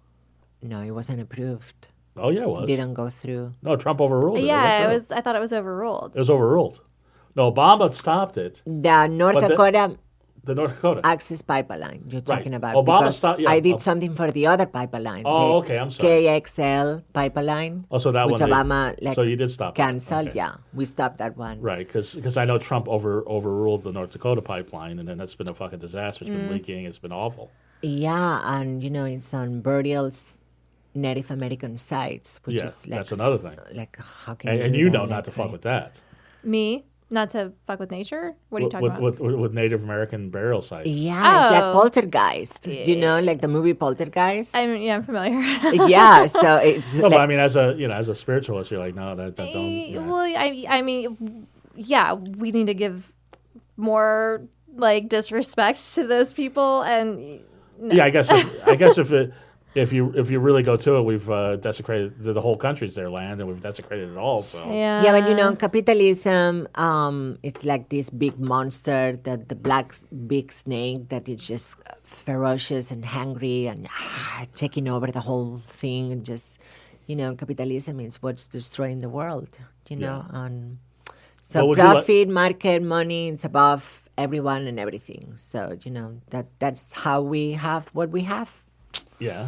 No, it wasn't approved. Oh yeah, it was. It didn't go through. No, Trump overruled it. Yeah, It it went was. I thought it was overruled. through. It was overruled. No, Obama stopped it. The North But the- Dakota The North Dakota. access pipeline you're talking about. Obama because stopped- yeah, I did Ob- something for the other pipeline. Oh, the okay, I'm sorry. KXL pipeline. Oh, so that which one they- Obama so you did stop that. canceled. Okay. Yeah, we stopped that one. Right, because I know Trump overruled the North Dakota pipeline, and then that's been a fucking disaster. It's been leaking. It's been awful. Yeah, and it's on burials, Native American sites, which Yeah, is like that's another thing. Like how can And do you that, know not like, to fuck right? with that. Me, not to fuck with nature. What are you talking about? With Native American burial sites. Yeah, it's like Oh. poltergeist. Do you know, like the movie Poltergeist? I'm familiar. Yeah, so it's No, but I like, mean, as a spiritualist, you're like, no, that don't. Yeah. Well, I mean, yeah, we need to give more like disrespect to those people, and no. Yeah, I guess if you really go to it, we've desecrated the whole country's their land, and we've desecrated it all. So Yeah. yeah, but capitalism, it's like this big monster, the black big snake that is just ferocious and hungry and taking over the whole thing, and just, capitalism is what's destroying the world, Yeah. and So What would you like- profit, market, money is above everyone and everything. So, that's how we have what we have. Yeah.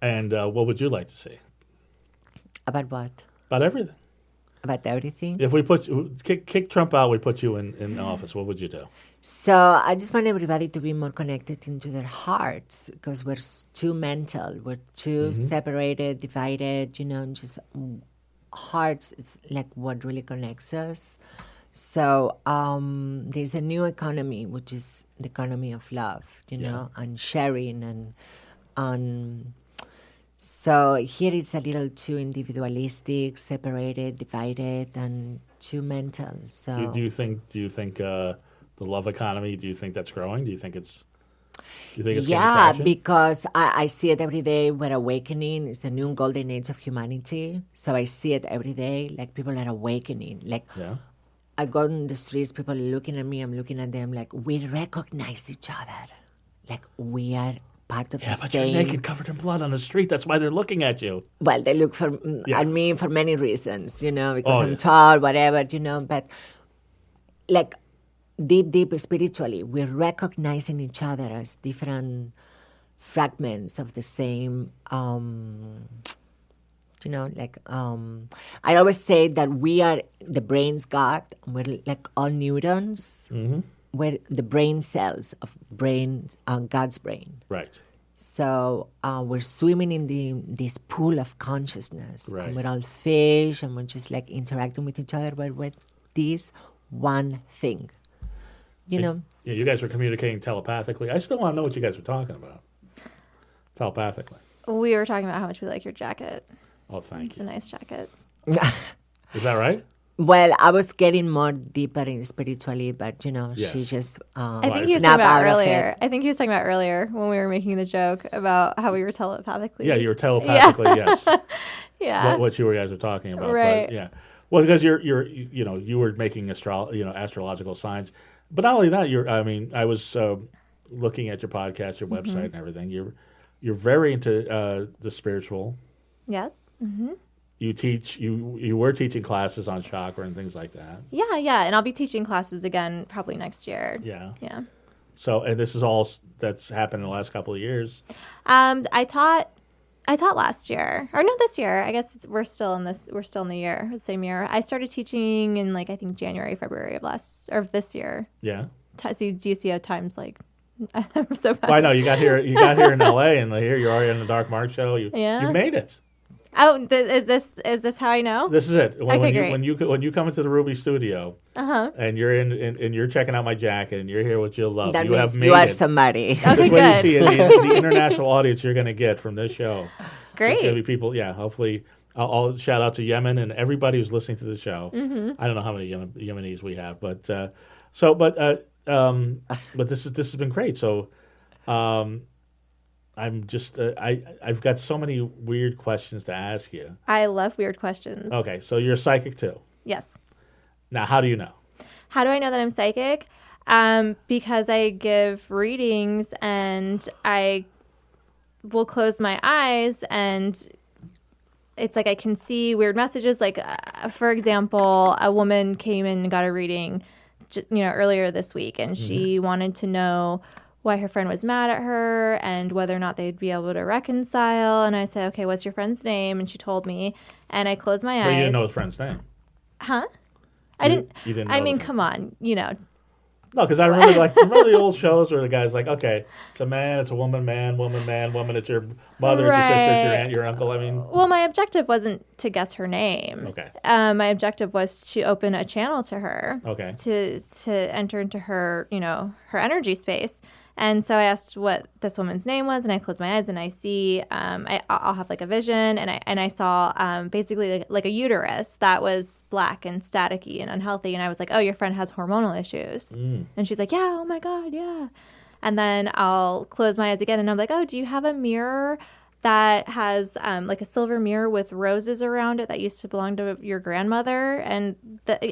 And what would you like to see? About what? About everything. About everything. If we kick Trump out, we put you in office, what would you do? So I just want everybody to be more connected into their hearts because we're too mental. We're too separated, divided, just hearts is like what really connects us. So there's a new economy, which is the economy of love, and sharing and so here it's a little too individualistic, separated, divided, and too mental. So Do you think the love economy, do you think that's growing? Do you think it's getting yeah, traction? because I see it every day. We're awakening. It's the new golden age of humanity. So I see it every day. Like people are awakening. Like Yeah. I go on the streets, people are looking at me, I'm looking at them. Like we recognize each other. Like we are part of Yeah, the but same. you're naked, covered in blood on the street. That's why they're looking at you. Well, they look Yeah. at me for many reasons, because Oh, I'm yeah. tall, whatever, but like deep spiritually, we're recognizing each other as different fragments of the same, I always say that we are the brain's God. We're like all neurons. We're the brain cells of God's brain. Right. So we're swimming in this pool of consciousness. Right. And we're all fish, and we're just like interacting with each other, but with this one thing. Yeah, you guys were communicating telepathically. I still want to know what you guys were talking about. Telepathically. We were talking about how much we like your jacket. Oh, thank It's you. a nice jacket. Is that right? Well, I was getting more deeper in spiritually, but Yes. she just I think Right. he was snap talking about out of earlier. it. I think he was talking about earlier when we were making the joke about how we were telepathically. Yeah, you were telepathically, yes. Yeah. What you guys were talking about. Right. But, yeah. Well, because you were making astrological signs. But not only that, I was looking at your podcast, your website and everything. You're very into the spiritual. Yeah. You teach you were teaching classes on chakra and things like that. Yeah. And I'll be teaching classes again probably next year. Yeah. Yeah. So, and this is all that's happened in the last couple of years. I taught last year, or no, this year. I guess we're still in the same year. I started teaching in I think January, February of this year. Yeah. Do you see how time's like? I'm so bad. Well, I know you got here in LA, and here you're already on the Dark Mark show. You made it. Oh, is this how I know? This is it. Okay, great. When you come into the Ruby studio, and you're and you're checking out my jacket, and you're here with Jil Love, That you means have made you are it. somebody. Okay, That's what you good. see in the international audience you're going to get from this show. Great. It's going to be people. Yeah, hopefully, I'll shout out to Yemen and everybody who's listening to the show. I don't know how many Yemenis we have, but this has been great. So. I'm just I've got so many weird questions to ask you. I love weird questions. Okay, so you're a psychic too. Yes. Now, how do you know? How do I know that I'm psychic? Because I give readings and I will close my eyes and it's like I can see weird messages. Like, for example, a woman came in and got a reading, earlier this week, and she wanted to know why her friend was mad at her and whether or not they'd be able to reconcile. And I said, okay, what's your friend's name? And she told me, and I closed my eyes. But you didn't know his friend's name. Huh? I didn't. You didn't know I mean, the come on, No, because I remember remember the old shows where the guy's like, okay, it's a man, it's a woman, man, woman, man, woman, it's your mother, it's your sister, it's your aunt, your uncle. I mean, well, my objective wasn't to guess her name. Okay. My objective was to open a channel to her. Okay. To enter into her, her energy space. And so I asked what this woman's name was, and I closed my eyes, and I see, I'll have like a vision, and I saw basically like a uterus that was black and staticky and unhealthy, and I was like, oh, your friend has hormonal issues, and she's like, yeah, oh my God, yeah, and then I'll close my eyes again, and I'm like, oh, do you have a mirror that has like a silver mirror with roses around it that used to belong to your grandmother? And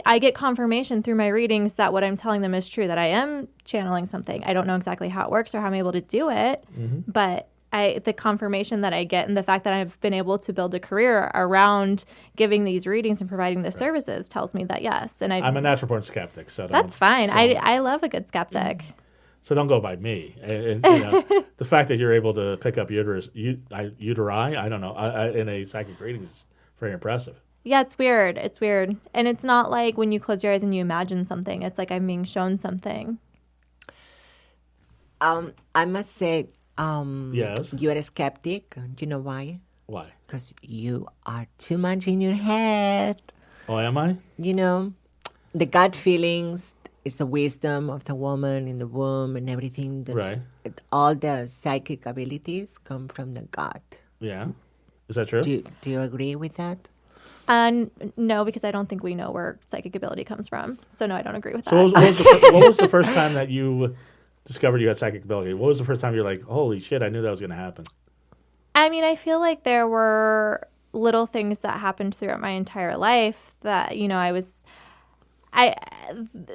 I get confirmation through my readings that what I'm telling them is true, that I am channeling something. I don't know exactly how it works or how I'm able to do it, but the confirmation that I get and the fact that I've been able to build a career around giving these readings and providing the services tells me that yes. And I'm a natural born skeptic, so that's fine. I love a good skeptic. So don't go by me. And, the fact that you're able to pick up uteri, I don't know, in a psychic reading is very impressive. Yeah, it's weird. It's weird. And it's not like when you close your eyes and you imagine something. It's like I'm being shown something. I must say, yes. you're a skeptic. Do you know why? Why? Because you are too much in your head. Oh, am I? You know, the gut feelings is the wisdom of the woman in the womb and everything. Right. All the psychic abilities come from the gut. Yeah. Is that true? Do you agree with that? No, because I don't think we know where psychic ability comes from. So no, I don't agree with that. So what was the first time that you discovered you had psychic ability? What was the first time you're like, holy shit, I knew that was going to happen? I mean, I feel like there were little things that happened throughout my entire life that,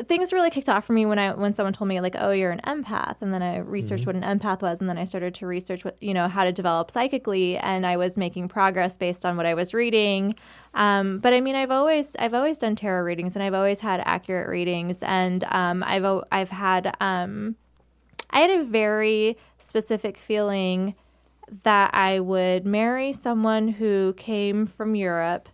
things really kicked off for me when someone told me like, oh, you're an empath. And then I researched what an empath was. And then I started to research how to develop psychically. And I was making progress based on what I was reading. But I mean, I've always done tarot readings and I've always had accurate readings. And I had a very specific feeling that I would marry someone who came from Europe,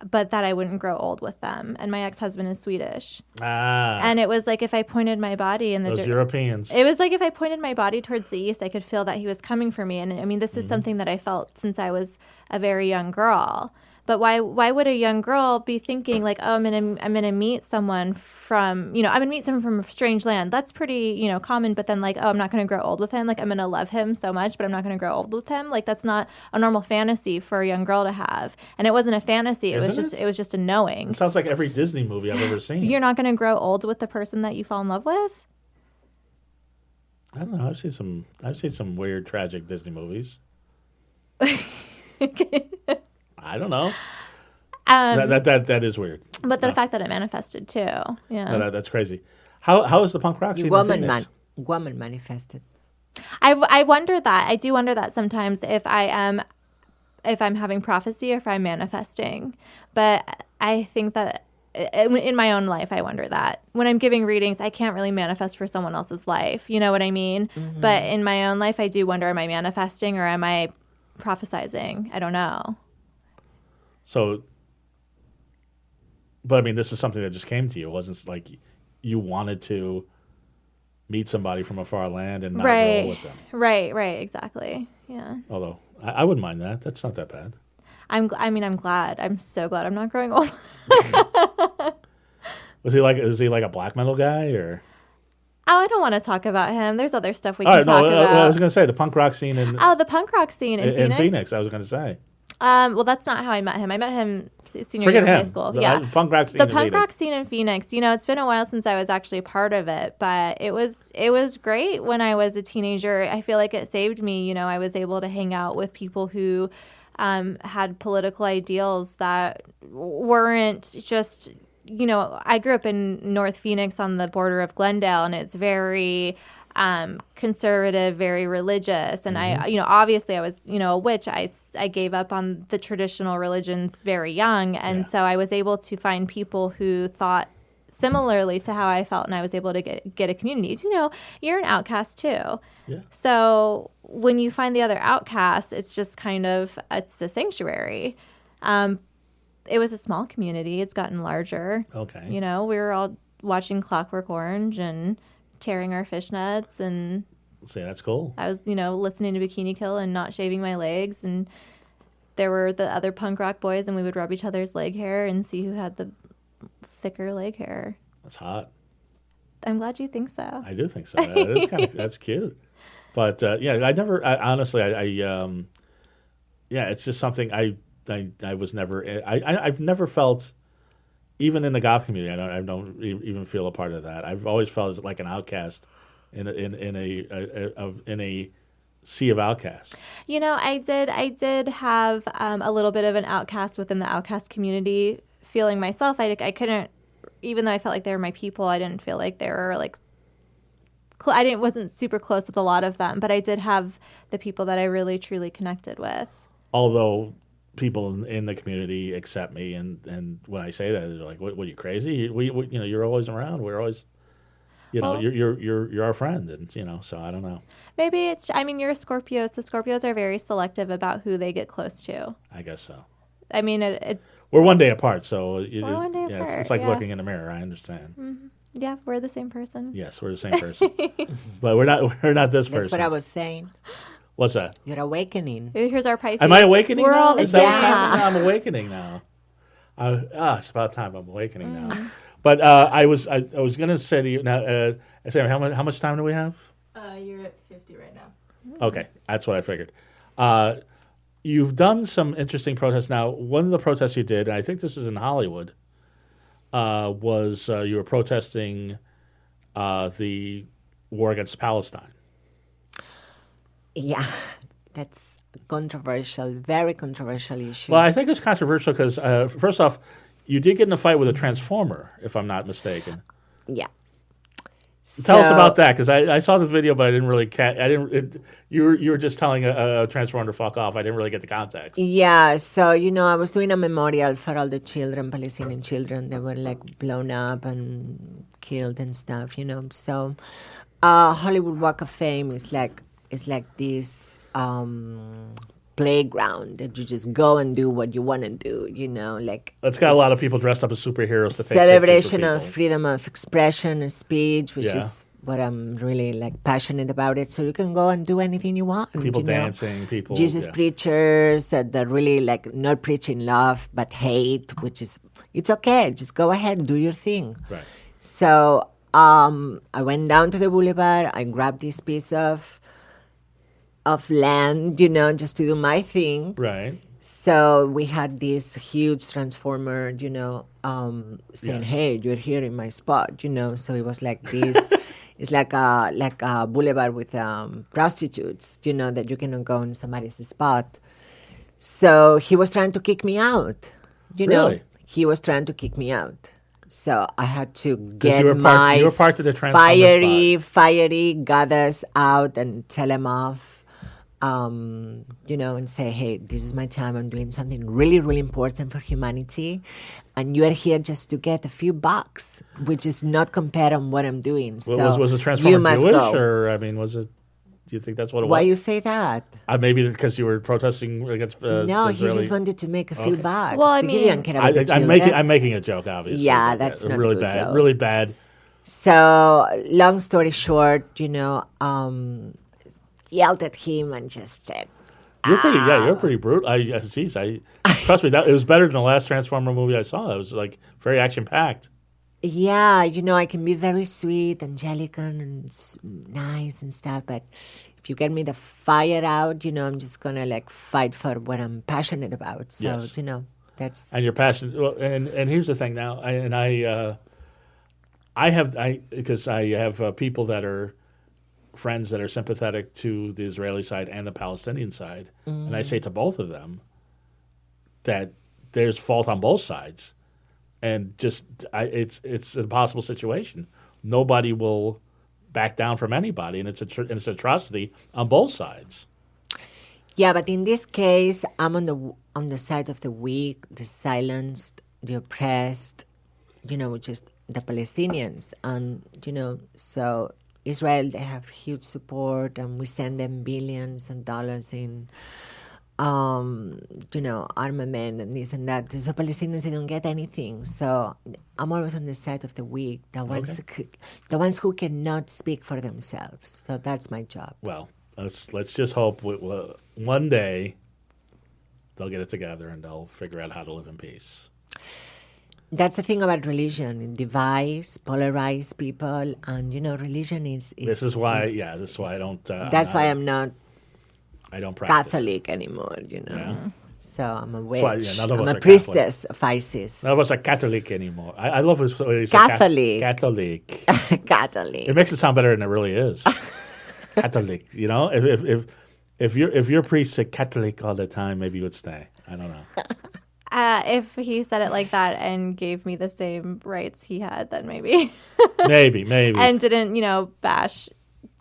but that I wouldn't grow old with them. And my ex-husband is Swedish. And it was like if I pointed my body in the those Europeans. It was like if I pointed my body towards the east, I could feel that he was coming for me. And I mean, this is something that I felt since I was a very young girl. But why would a young girl be thinking like, oh, I'm gonna meet someone from a strange land? That's pretty, common. But then like, oh, I'm not gonna grow old with him. Like I'm gonna love him so much, but I'm not gonna grow old with him. Like that's not a normal fantasy for a young girl to have. And it wasn't a fantasy. It was just a knowing. It sounds like every Disney movie I've ever seen. You're not gonna grow old with the person that you fall in love with? I don't know. I've seen some weird, tragic Disney movies. I don't know. That is weird. But the fact that it manifested too, yeah, that's crazy. How is the punk rock scene? Woman manifested. I wonder that. I do wonder that sometimes if I'm having prophecy or if I'm manifesting. But I think that in my own life, I wonder that when I'm giving readings, I can't really manifest for someone else's life. You know what I mean? Mm-hmm. But in my own life, I do wonder: am I manifesting or am I prophesizing? I don't know. So, but I mean, this is something that just came to you. It wasn't like you wanted to meet somebody from a far land and not roll with them. Right, exactly. Yeah. Although, I wouldn't mind that. That's not that bad. I'm glad. I'm so glad I'm not growing old. Is he like a black metal guy or? Oh, I don't want to talk about him. There's other stuff we can talk about. I was going to say the punk rock scene the punk rock scene in Phoenix. I was going to say. Well, that's not how I met him. I met him senior year of high school. The punk rock scene in Phoenix. It's been a while since I was actually a part of it, but it was great when I was a teenager. I feel like it saved me. I was able to hang out with people who had political ideals that weren't just. I grew up in North Phoenix on the border of Glendale, and it's very conservative, very religious. And I obviously I was, a witch. I gave up on the traditional religions very young. And so I was able to find people who thought similarly to how I felt, and I was able to get a community. You're an outcast too. Yeah. So when you find the other outcasts, it's just it's a sanctuary. It was a small community. It's gotten larger. Okay. We were all watching Clockwork Orange and tearing our fishnets, and see, that's cool. I was, listening to Bikini Kill and not shaving my legs, and there were the other punk rock boys, and we would rub each other's leg hair and see who had the thicker leg hair. That's hot. I'm glad you think so. I do think so. That's cute. But honestly, it's just something I was never. I've never felt, even in the goth community, I don't even feel a part of that. I've always felt as like an outcast in a sea of outcasts. I did have a little bit of an outcast within the outcast community feeling myself. I couldn't, even though I felt like they were my people, I didn't feel like they were like wasn't super close with a lot of them, but I did have the people that I really truly connected with. Although people in the community accept me, and when I say that, they're like, "What are you crazy? We you're always around. We're always, Well, you're our friend." And so I don't know. Maybe you're a Scorpio, so Scorpios are very selective about who they get close to. I guess so. I mean, it's We're one day apart, so We're one day apart, it's like yeah. looking in a mirror. I understand. yeah, we're the same person. Yes, we're the same person, but we're not this That's person. what I was saying. What's that? You're awakening. Here's our Pisces. Am I awakening We're now? all the Is that what's same. happening? I'm awakening now. It's about time I'm awakening now. But I was going to say to you now, Sam, how much time do we have? You're at 50 right now. Okay, that's what I figured. You've done some interesting protests. Now, one of the protests you did, and I think this was in Hollywood, was you were protesting the war against Palestine. Yeah, that's controversial, very controversial issue. Well, I think it's controversial because, first off, you did get in a fight with a transformer, if I'm not mistaken. Yeah. Tell us about that, because I saw the video, but I didn't really you were just telling a transformer to fuck off. I didn't really get the context. Yeah, so, I was doing a memorial for all the children, Palestinian children that were, blown up and killed and stuff, So, Hollywood Walk of Fame is like this playground that you just go and do what you want to do, It's got a lot of people dressed up as superheroes to take celebration pictures of people. freedom of expression and speech, which Yeah. is what I'm really passionate about it. So you can go and do anything you want. People dancing, people. Jesus yeah. preachers that are really not preaching love but hate, which is it's okay. Just go ahead and do your thing. Right. So I went down to the boulevard. I grabbed this piece of land, just to do my thing. Right. So we had this huge transformer, saying, Yes. "Hey, you're here in my spot," So it was like this. It's like a boulevard with prostitutes, that you cannot go in somebody's spot. So he was trying to kick me out. Really? He was trying to kick me out. So I had to you get were my you were part of the transformer fiery goddess out and tell him off. And say, "Hey, this is my time. I'm doing something really, really important for humanity, and you are here just to get a few bucks, which is not compared on what I'm doing." So was the you transformer must Jewish, go. or was it? Do you think that's what it Why was? you say that? Maybe because you were protesting against. No, he Israeli... just wanted to make a few bucks. Well, I He mean- didn't care about the children. I'm making a joke, obviously. Yeah, but that's not a really good bad. joke. Really bad. So, long story short, yelled at him and just said, You're pretty. Yeah, you're pretty brutal. Trust me. It was better than the last Transformer movie I saw. It was very action packed. "Yeah, I can be very sweet, angelic, and nice and stuff, but if you get me the fire out, I'm just gonna fight for what I'm passionate about." So, Yes. that's And your passion. Well, and here's the thing. Now, because I have people that are friends that are sympathetic to the Israeli side and the Palestinian side, and I say to both of them that there's fault on both sides, and it's an impossible situation. Nobody will back down from anybody, and it's an atrocity on both sides. Yeah, but in this case, I'm on the side of the weak, the silenced, the oppressed, which is the Palestinians. And, so Israel, they have huge support, and we send them billions of dollars in, armament and this and that. So Palestinians, they don't get anything. So I'm always on the side of the weak, the ones who cannot speak for themselves. So that's my job. Well, let's just hope one day they'll get it together and they'll figure out how to live in peace. That's the thing about religion. It divides, polarizes people, and religion is. This is why I don't. That's why I'm not I don't practice Catholic anymore. Yeah. So I'm a witch. why, none of I'm us a are priestess of Isis. None of us are Catholic anymore. I love it when you say Catholic. Catholic. Catholic. It makes it sound better than it really is. Catholic. If your priest said Catholic all the time, maybe you would stay. I don't know. If he said it like that and gave me the same rights he had, then maybe. Maybe. And didn't, bash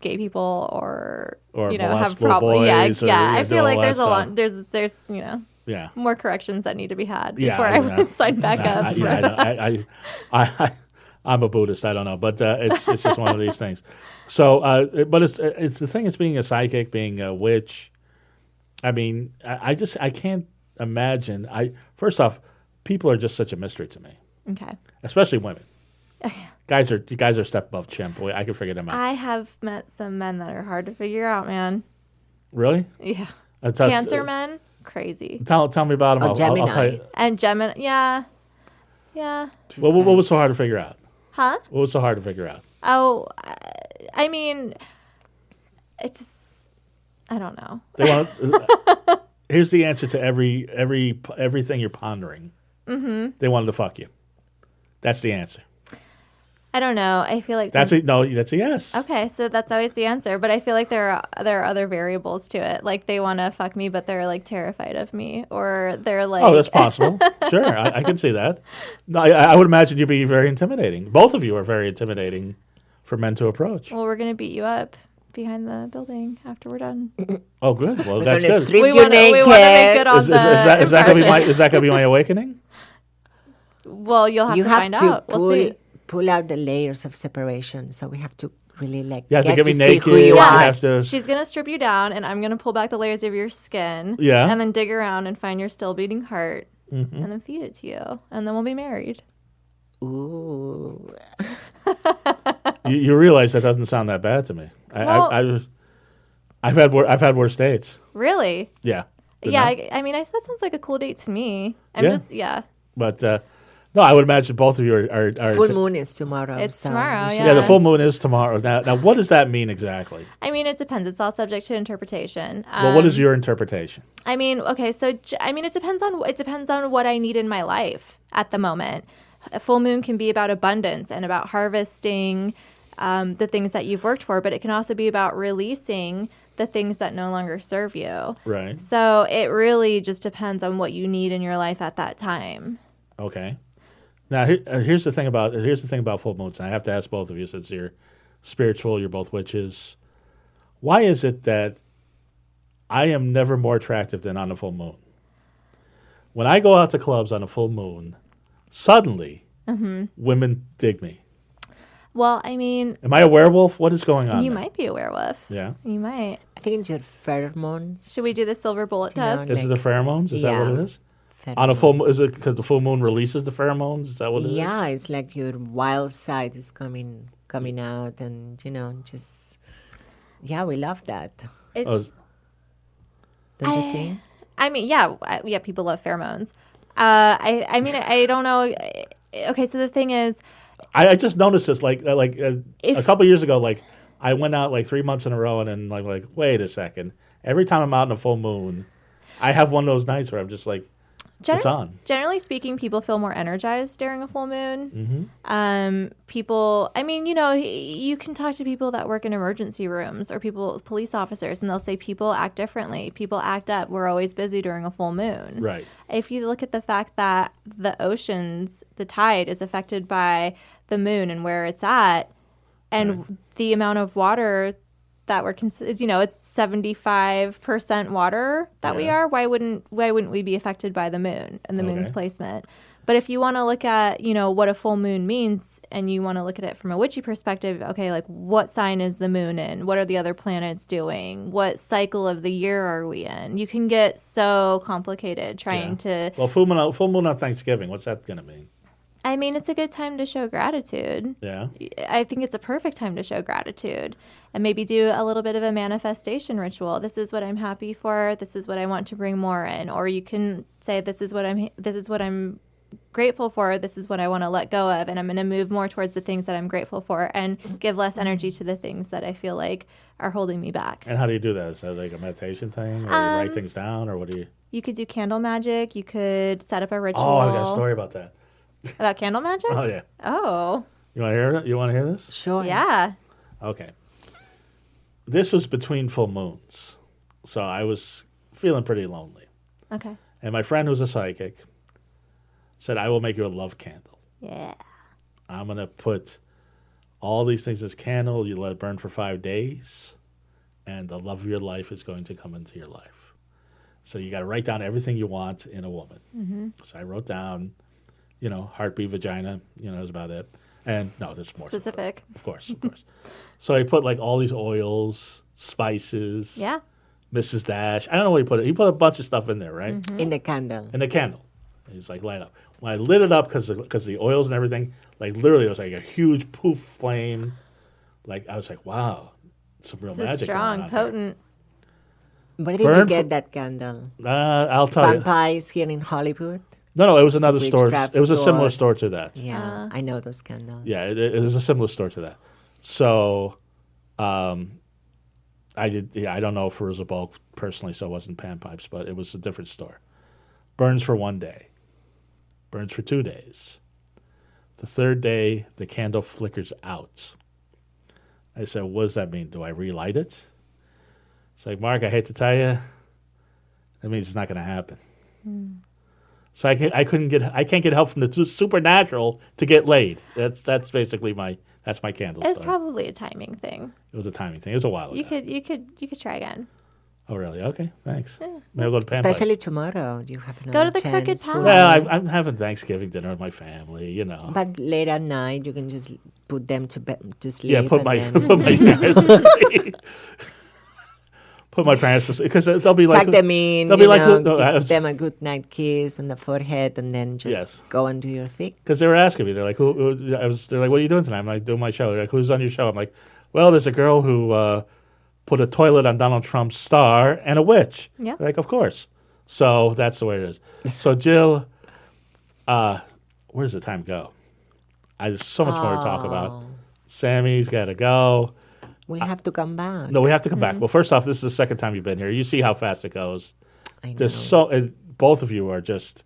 gay people or Or have molest little problems. boys or, Yeah. yeah, I do feel all like that there's a stuff. lot. There's Yeah. more corrections that need to be had Yeah, before I sign back up. I'm a Buddhist. I don't know, but it's just one of these things. So, but it's the thing is being a psychic, being a witch. I mean, I can't imagine. First off, people are just such a mystery to me, Okay. especially women. You guys are a step above chimp. I can figure them out. I have met some men that are hard to figure out, man. Really? Yeah. That's- Cancer men, crazy. Tell me about them. Oh, I'll Gemini. tell you. And Gemini, yeah. Two What was so sides. hard to figure out? Huh? What was so hard to figure out? Oh, I mean, it just, I don't know. They want. Here's the answer to everything you're pondering. Mm-hmm. They wanted to fuck you. That's the answer. I don't know. I feel like That's a yes. Okay, so that's always the answer. But I feel like there are other variables to it. Like they want to fuck me, but they're like terrified of me, or they're like. Oh, that's possible. Sure, I can see that. No, I would imagine you'd be very intimidating. Both of you are very intimidating for men to approach. Well, we're gonna beat you up behind the building after we're done. Oh, good. Well, We're that's gonna good. strip We you want to make naked. good on Is the that gonna be my awakening? Well, you'll have You to have find to out. We'll see. pull out the layers of separation. So we have to really You have to get get me see naked. who you You are. have to. She's gonna strip you down, and I'm gonna pull back the layers of your skin. Yeah. And then dig around and find your still beating heart, Mm-hmm. and then feed it to you, and then we'll be married. Ooh. You realize that doesn't sound that bad to me. Well- I've had worse dates. Really? Yeah. Yeah. Didn't I? I mean, that sounds like a cool date to me. Yeah. But no, I would imagine both of you are Full moon is tomorrow. It's so tomorrow, we should- yeah. Yeah, the full moon is tomorrow. Now, what does that mean exactly? I mean, it depends. It's all subject to interpretation. Well, what is your interpretation? I mean, okay, so it depends on what I need in my life at the moment. A full moon can be about abundance and about harvesting the things that you've worked for, but it can also be about releasing the things that no longer serve you. Right. So it really just depends on what you need in your life at that time. Okay. Now, here's the thing about full moons. And I have to ask both of you, since you're spiritual, you're both witches. Why is it that I am never more attractive than on a full moon? When I go out to clubs on a full moon, suddenly women dig me. Well, I mean, Am I a werewolf? What is going on? you there? might be a werewolf. Yeah. You might. I think it's your pheromones. Should we do the silver bullet You know, test? Is it the pheromones? Is that what it is? On a full moon, is it because the full moon releases the pheromones? Is that what it is? Yeah, it's like your wild side is coming out, and we love that. Oh, Don't you think? I mean, yeah, people love pheromones. I mean, I don't know. Okay, so the thing is, I just noticed this a If- couple years ago. Like I went out like 3 months in a row, and then like wait a second. Every time I'm out in a full moon, I have one of those nights where I'm just like, it's on. Generally speaking, people feel more energized during a full moon. Mm-hmm. People, I mean, you can talk to people that work in emergency rooms or police officers, and they'll say people act differently. People act up. We're always busy during a full moon. Right. If you look at the fact that the oceans, the tide is affected by the moon and where it's at, and the amount of water that we're it's 75% water that we Yeah. are. Why wouldn't we be affected by the moon and the moon's Okay. placement? But if you want to look at what a full moon means, and you want to look at it from a witchy perspective, okay, like what sign is the moon in? What are the other planets doing? What cycle of the year are we in? You can get so complicated trying to. Well, full moon on Thanksgiving. What's that gonna mean? I mean, it's a good time to show gratitude. Yeah. I think it's a perfect time to show gratitude and maybe do a little bit of a manifestation ritual. This is what I'm happy for. This is what I want to bring more in. Or you can say, this is what I'm grateful for. This is what I want to let go of. And I'm going to move more towards the things that I'm grateful for and give less energy to the things that I feel like are holding me back. And how do you do that? Is that like a meditation thing, or you write things down, or what do you? You could do candle magic. You could set up a ritual. Oh, I got a story about that. About candle magic? Oh yeah. Oh, You want to hear it? You want to hear this? Sure. yeah. Okay. This was between full moons, so I was feeling pretty lonely. Okay. And my friend, who's a psychic, said, "I will make you a love candle. Yeah. I'm gonna put all these things. This candle, you let it burn for 5 days, and the love of your life is going to come into your life. So you got to write down everything you want in a woman. Mm-hmm. So I wrote down, heartbeat, vagina. That's about it. And no, there's more Specific. Of course. So I put like all these oils, spices. Yeah. Mrs. Dash. I don't know what he put. He put a bunch of stuff in there, right? Mm-hmm. In the candle. In the candle. He's like, light up. When I lit it up, because the oils and everything, like literally it was like a huge poof flame. Like I was like, wow, some real This magic. is strong, potent. Where did you get that candle? I'll tell you. Vampires here in Hollywood? No, it was another store. witchcraft It was a store. similar store to that. Yeah, I know those candles. Yeah, it was a similar store to that. So, I don't know if it was a bulk personally, so it wasn't pan pipes, but it was a different store. Burns for 1 day. Burns for 2 days. The third day, the candle flickers out. I said, what does that mean? Do I relight it? It's like, Mark, I hate to tell you, that means it's not going to happen. So I can't get help from the supernatural to get laid. That's basically my candle. It's story. probably a timing thing. It was a timing thing. It was a while ago. You could try again. Oh really? Okay, thanks. Maybe I'll go to Pan Especially tomorrow, you have Go another to the Crooked chance. Path. Well, I'm having Thanksgiving dinner with my family. But late at night, you can just put them to sleep. Yeah, put and my then parents to sleep. Put my parents to sleep because they'll be like tuck them in. They'll be like, give them a good night kiss on the forehead, and then just go and do your thing. Because they were asking me, they're like, they're like, what are you doing tonight? I'm like, doing my show. They're like, who's on your show? I'm like, well, there's a girl who put a toilet on Donald Trump's star and a witch. Yeah. They're like, of course. So that's the way it is. So Jill, where does the time go? There's so much more to talk about. Sammy's got to go. We have to come back. No, we have to come back. Well, first off, this is the second time you've been here. You see how fast it goes. I know. There's both of you are just,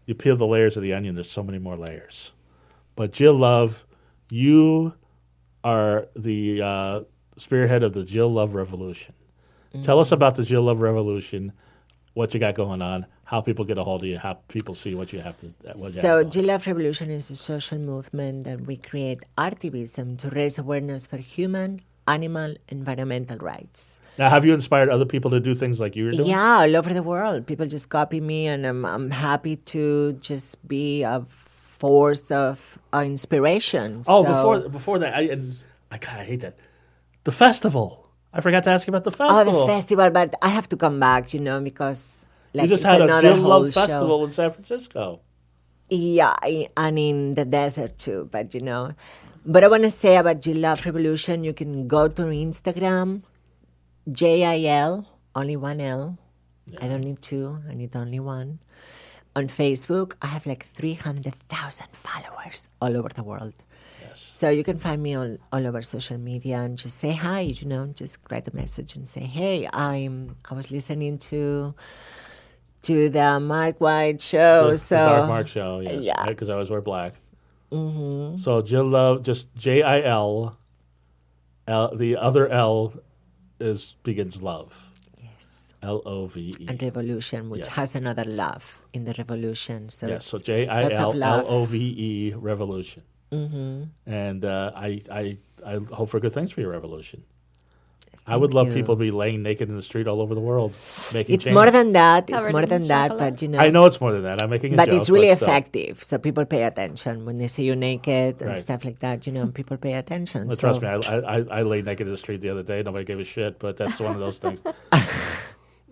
you peel the layers of the onion, there's so many more layers. But Jil Love, you are the spearhead of the Jil Love revolution. Tell us about the Jil Love revolution, what you got going on, how people get a hold of you, how people see what you have to. So, Jil Love Revolution is a social movement that we create activism to raise awareness for human, animal, environmental rights. Now, have you inspired other people to do things like you're doing? Yeah, all over the world. People just copy me, and I'm happy to just be a force of inspiration. Oh, so, before that, I kind of hate that. The festival. I forgot to ask you about the Oh, festival. the festival, but I have to come back, because You just it's had a another Jil whole Love show. festival in San Francisco. Yeah, and in the desert too, but But I want to say about Jil Love Revolution, you can go to Instagram, JIL, only one L. Yeah. I don't need two, I need only one. On Facebook, I have like 300,000 followers all over the world. Yes. So you can find me all over social media and just say hi, just write a message and say, hey, I was listening to the Mark White show. The Dark Mark show, yes. Yeah. Because I always wear black. Mm-hmm. So Jil Love, just JIL. The other L begins love. Yes. LOVE. And revolution, which has another love in the revolution. So yes, so lots of love. JILLOVE revolution. Mm-hmm. And I hope for good things for your revolution. I would love people to be laying naked in the street all over the world, making It's change. more than that. It's Covered more in than that, chocolate. but I know it's more than that. I'm making a joke. But it's really still. effective. So people pay attention when they see you naked and Right. stuff like that. People pay attention. Well, so trust me, I lay naked in the street the other day. Nobody gave a shit, but that's one of those things.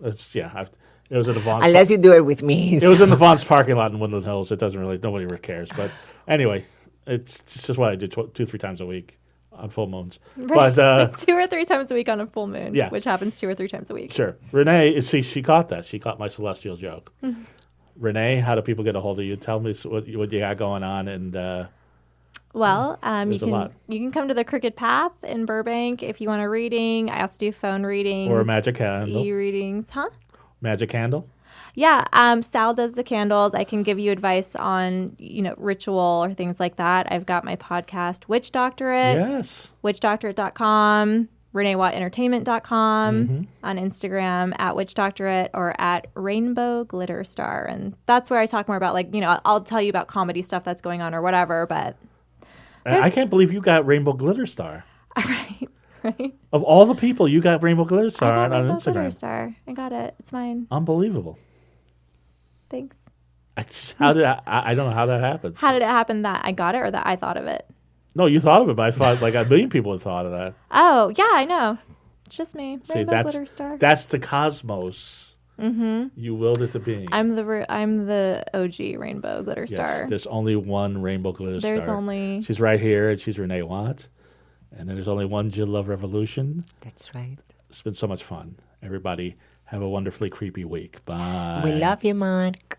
It was at the Vaughn's. unless you do it with me. It was in the Vaughn's parking lot in Woodland Hills. It doesn't really, nobody really cares. But anyway, it's just what I do 2-3 times a week on full moons. Right. But 2 or 3 times a week on a full moon, Yeah. which happens 2 or 3 times a week. sure, Renee, see, she caught that. She caught my celestial joke. Renee, how do people get a hold of you? Tell me what you got going on, and Well, There's a lot. you can come to the Crooked Path in Burbank if you want a reading. I also do phone readings or a magic candle. e-readings, huh? Magic candle. Yeah, Sal does the candles. I can give you advice on, ritual or things like that. I've got my podcast, Witch Doctorate, Yes. witchdoctorate.com, ReneeWattEntertainment.com, on Instagram at Witch Doctorate or at Rainbow Glitter Star. And that's where I talk more about, I'll tell you about comedy stuff that's going on or whatever, but I can't believe you got Rainbow Glitter Star. Right. Right. Of all the people, you got Rainbow Glitter Star I got on Rainbow Instagram. Glitter Star. I got it. It's mine. Unbelievable. Thanks. How did I don't know how that happens. How did it happen that I got it or that I thought of it? No, you thought of it, but I thought like a million people had thought of that. Oh, yeah, I know. It's just me. See, Rainbow Glitter Star. that's the cosmos. Mm-hmm. You willed it to be. I'm the OG Rainbow Glitter Star. Yes, there's only one Rainbow Glitter Star. There's only... She's right here, and she's Renee Watt. And then there's only one Jil Love Revolution. That's right. It's been so much fun. Everybody have a wonderfully creepy week. Bye. We love you, Mark.